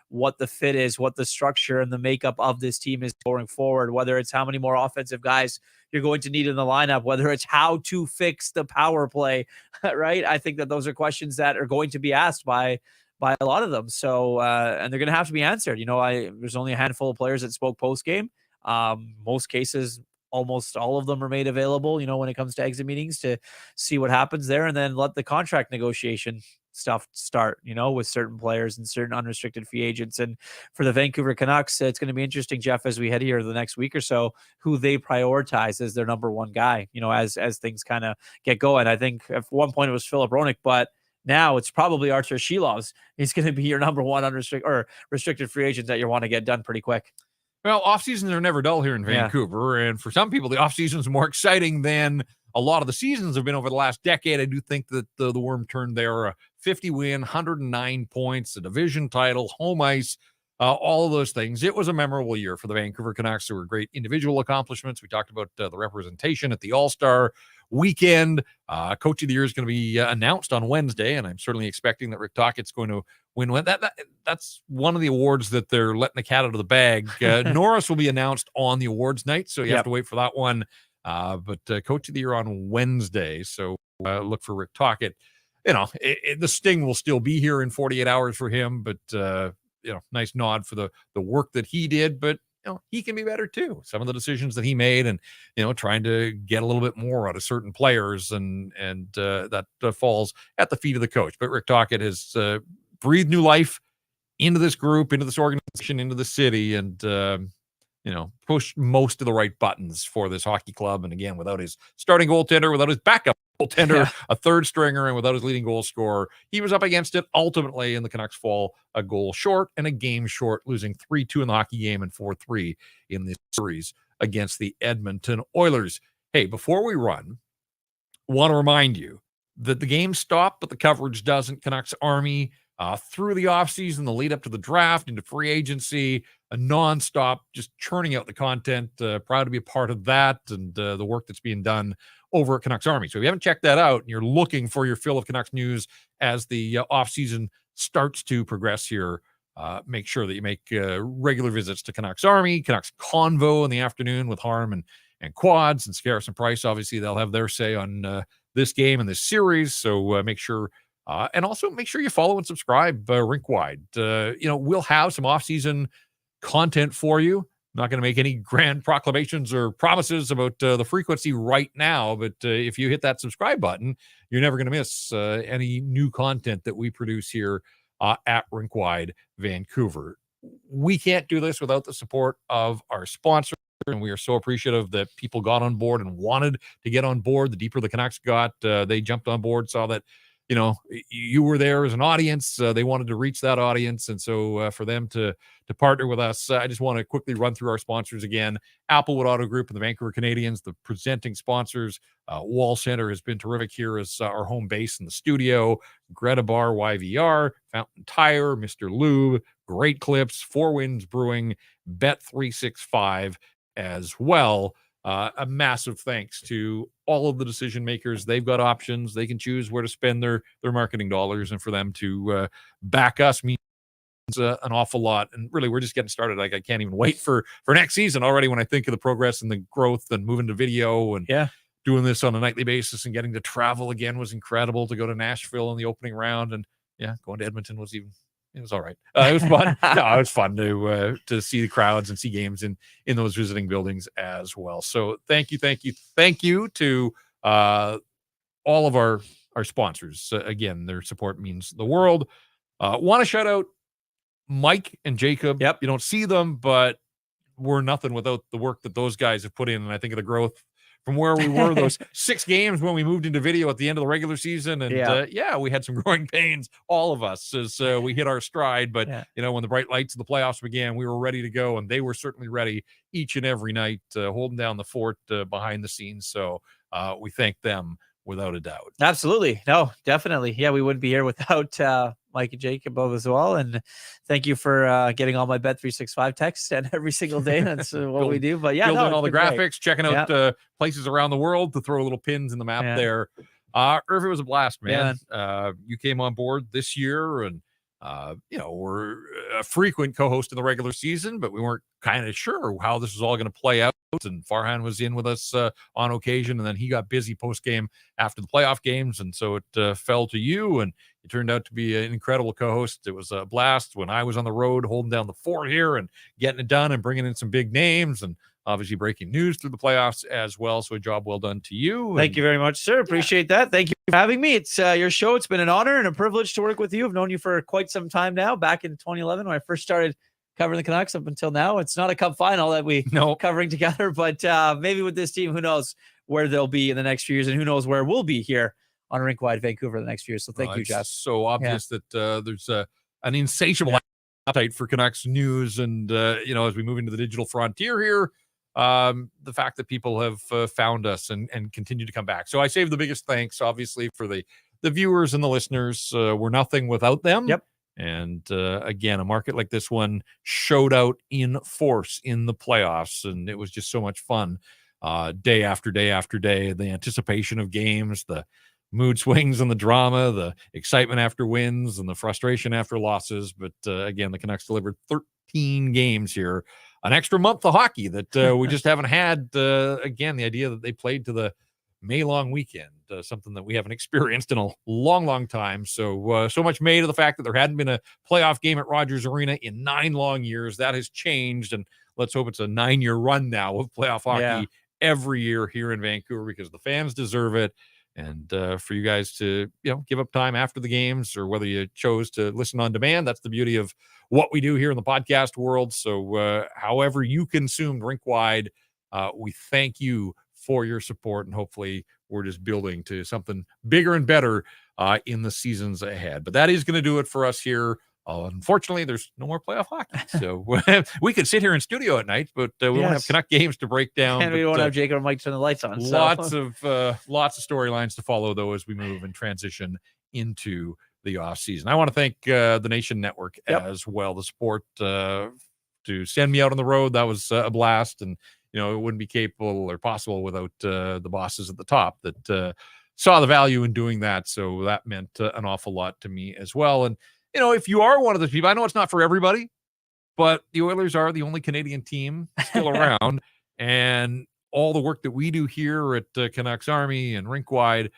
what the fit is, what the structure and the makeup of this team is going forward, whether it's how many more offensive guys you're going to need in the lineup, whether it's how to fix the power play, right? I think that those are questions that are going to be asked by a lot of them. So, and they're going to have to be answered. There's only a handful of players that spoke post game. Most cases, almost all of them are made available, when it comes to exit meetings, to see what happens there, and then let the contract negotiation stuff start, with certain players and certain unrestricted free agents. And for the Vancouver Canucks, it's going to be interesting, Jeff, as we head here the next week or so, who they prioritize as their number one guy, as things kind of get going. I think at one point it was Philip Roenick, but now it's probably Artur Shilovs. He's going to be your number one restricted free agent that you want to get done pretty quick. Well, off seasons are never dull here in Vancouver, and for some people, the off season is more exciting than a lot of the seasons have been over the last decade. I do think that the Worm turned there a 50-win, 109 points, a division title, home ice, all of those things. It was a memorable year for the Vancouver Canucks. There were great individual accomplishments. We talked about the representation at the All-Star weekend. Coach of the Year is going to be announced on Wednesday, and I'm certainly expecting that Rick Tocchet's going to win. That's one of the awards that they're letting the cat out of the bag. Norris will be announced on the awards night, so you have to wait for that one. But Coach of the Year on Wednesday, so look for Rick Tocchet. The sting will still be here in 48 hours for him, but nice nod for the work that he did. But he can be better too. Some of the decisions that he made, and trying to get a little bit more out of certain players, and that falls at the feet of the coach. But Rick Tocchet has breathed new life into this group, into this organization, into the city, and pushed most of the right buttons for this hockey club. And again, without his starting goaltender, without his backup goaltender, a third stringer, and without his leading goal scorer, he was up against it ultimately, and the Canucks fall a goal short and a game short, losing 3-2 in the hockey game and 4-3 in the series against the Edmonton Oilers. Hey, before we run, want to remind you that the game stopped, but the coverage doesn't. Canucks Army through the offseason, the lead up to the draft, into free agency, a nonstop, just churning out the content. Proud to be a part of that, and the work that's being done over at Canucks Army. So if you haven't checked that out and you're looking for your fill of Canucks news as the offseason starts to progress here, make sure that you make regular visits to Canucks Army, Canucks Convo in the afternoon with Harm and Quads and Scaris and Price. Obviously, they'll have their say on this game and this series. So make sure, and also make sure you follow and subscribe Rink Wide. We'll have some offseason content for you. Not going to make any grand proclamations or promises about the frequency right now, but if you hit that subscribe button, you're never going to miss any new content that we produce here at Rink Wide Vancouver. We can't do this without the support of our sponsors, and we are so appreciative that people got on board and wanted to get on board. The deeper the Canucks got, they jumped on board, saw that you were there as an audience. They wanted to reach that audience. And so for them to partner with us, I just want to quickly run through our sponsors again. Applewood Auto Group and the Vancouver Canadians, the presenting sponsors. Wall Center has been terrific here as our home base in the studio. Greta Bar YVR, Fountain Tire, Mr. Lube, Great Clips, Four Winds Brewing, Bet365 as well. A massive thanks to all of the decision makers. They've got options. They can choose where to spend their marketing dollars, and for them to back us means an awful lot. And really, we're just getting started. Like, I can't even wait for next season already when I think of the progress and the growth and moving to video and doing this on a nightly basis, and getting to travel again was incredible. To go to Nashville in the opening round, and going to Edmonton was it was all right. It was fun. No, it was fun to see the crowds and see games in those visiting buildings as well. So thank you to all of our sponsors. Again, their support means the world. Want to shout out Mike and Jacob. Yep. You don't see them, but we're nothing without the work that those guys have put in. And I think of the growth from where we were those 6 games when we moved into video at the end of the regular season. And we had some growing pains, all of us, as we hit our stride. But, when the bright lights of the playoffs began, we were ready to go, and they were certainly ready each and every night, holding down the fort behind the scenes. So we thank them without a doubt. Absolutely. No, definitely. Yeah, we wouldn't be here without Mike and Jacob as well. And thank you for getting all my Bet365 texts and every single day. That's what we do. But building all the graphics, checking out places around the world to throw little pins in the map there. Irv, it was a blast, man. You came on board this year, and we're a frequent co-host in the regular season, but we weren't kind of sure how this was all going to play out. And Farhan was in with us on occasion, and then he got busy post-game after the playoff games, and so it fell to you, and you turned out to be an incredible co-host. It was a blast when I was on the road holding down the fort here and getting it done and bringing in some big names, and obviously breaking news through the playoffs as well. So a job well done to you. Thank you very much, sir. Appreciate that. Thank you for having me. It's your show. It's been an honor and a privilege to work with you. I've known you for quite some time now, back in 2011 when I first started covering the Canucks up until now. It's not a cup final that we covering together, but maybe with this team, who knows where they'll be in the next few years, and who knows where we'll be here on Rink Wide Vancouver the next few years. So thank you, Jeff. It's so obvious that there's an insatiable appetite for Canucks news, and as we move into the digital frontier here, the fact that people have found us and continue to come back. So I save the biggest thanks, obviously, for the viewers and the listeners. We're nothing without them. Yep. And again, a market like this one showed out in force in the playoffs, and it was just so much fun. Day after day after day, the anticipation of games, the mood swings and the drama, the excitement after wins and the frustration after losses. But again, the Canucks delivered 13 games here, an extra month of hockey that we just haven't had. Again, the idea that they played to the May long weekend, something that we haven't experienced in a long, long time. So much made of the fact that there hadn't been a playoff game at Rogers Arena in 9 long years. That has changed, and let's hope it's a 9-year run now of playoff hockey every year here in Vancouver, because the fans deserve it. And for you guys to, give up time after the games, or whether you chose to listen on demand, that's the beauty of what we do here in the podcast world. So however you consumed Rink Wide, we thank you for your support, and hopefully we're just building to something bigger and better in the seasons ahead. But that is going to do it for us here. Unfortunately, there's no more playoff hockey, so we could sit here in studio at night, but we won't have Canuck games to break down. And we won't have Jacob and Mike turn the lights on. Lots of storylines to follow, though, as we move and transition into the off season. I want to thank the Nation Network as well. The support to send me out on the road, that was a blast, and it wouldn't be capable or possible without the bosses at the top that saw the value in doing that. So that meant an awful lot to me as well. And if you are one of those people, I know it's not for everybody, but the Oilers are the only Canadian team still around, and all the work that we do here at Canucks Army and Rink Wide,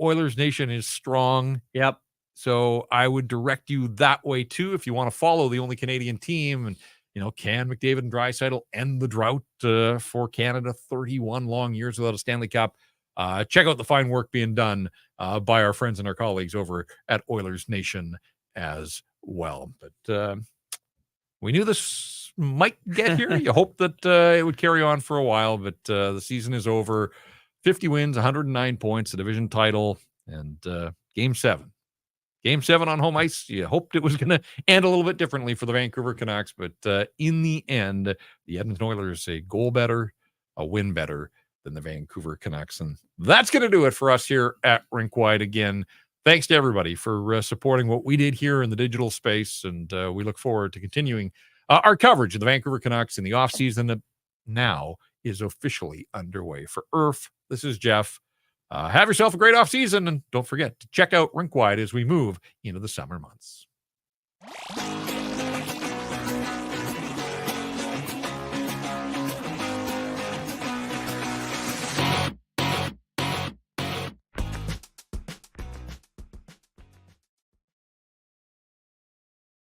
Oilers Nation is strong. Yep. So I would direct you that way too, if you want to follow the only Canadian team. And can McDavid and Draisaitl end the drought for Canada? 31 long years without a Stanley Cup. Check out the fine work being done by our friends and our colleagues over at Oilers Nation as well. But we knew this might get here. You hope that it would carry on for a while, but the season is over. 50 wins, 109 points, a division title, and Game 7. Game 7 on home ice. You hoped it was going to end a little bit differently for the Vancouver Canucks, but in the end, the Edmonton Oilers a goal better, a win better than the Vancouver Canucks. And that's going to do it for us here at Rink Wide. Again, thanks to everybody for supporting what we did here in the digital space, and we look forward to continuing our coverage of the Vancouver Canucks in the offseason that now is officially underway. For Irf, this is Jeff. Have yourself a great offseason, and don't forget to check out Rink Wide as we move into the summer months.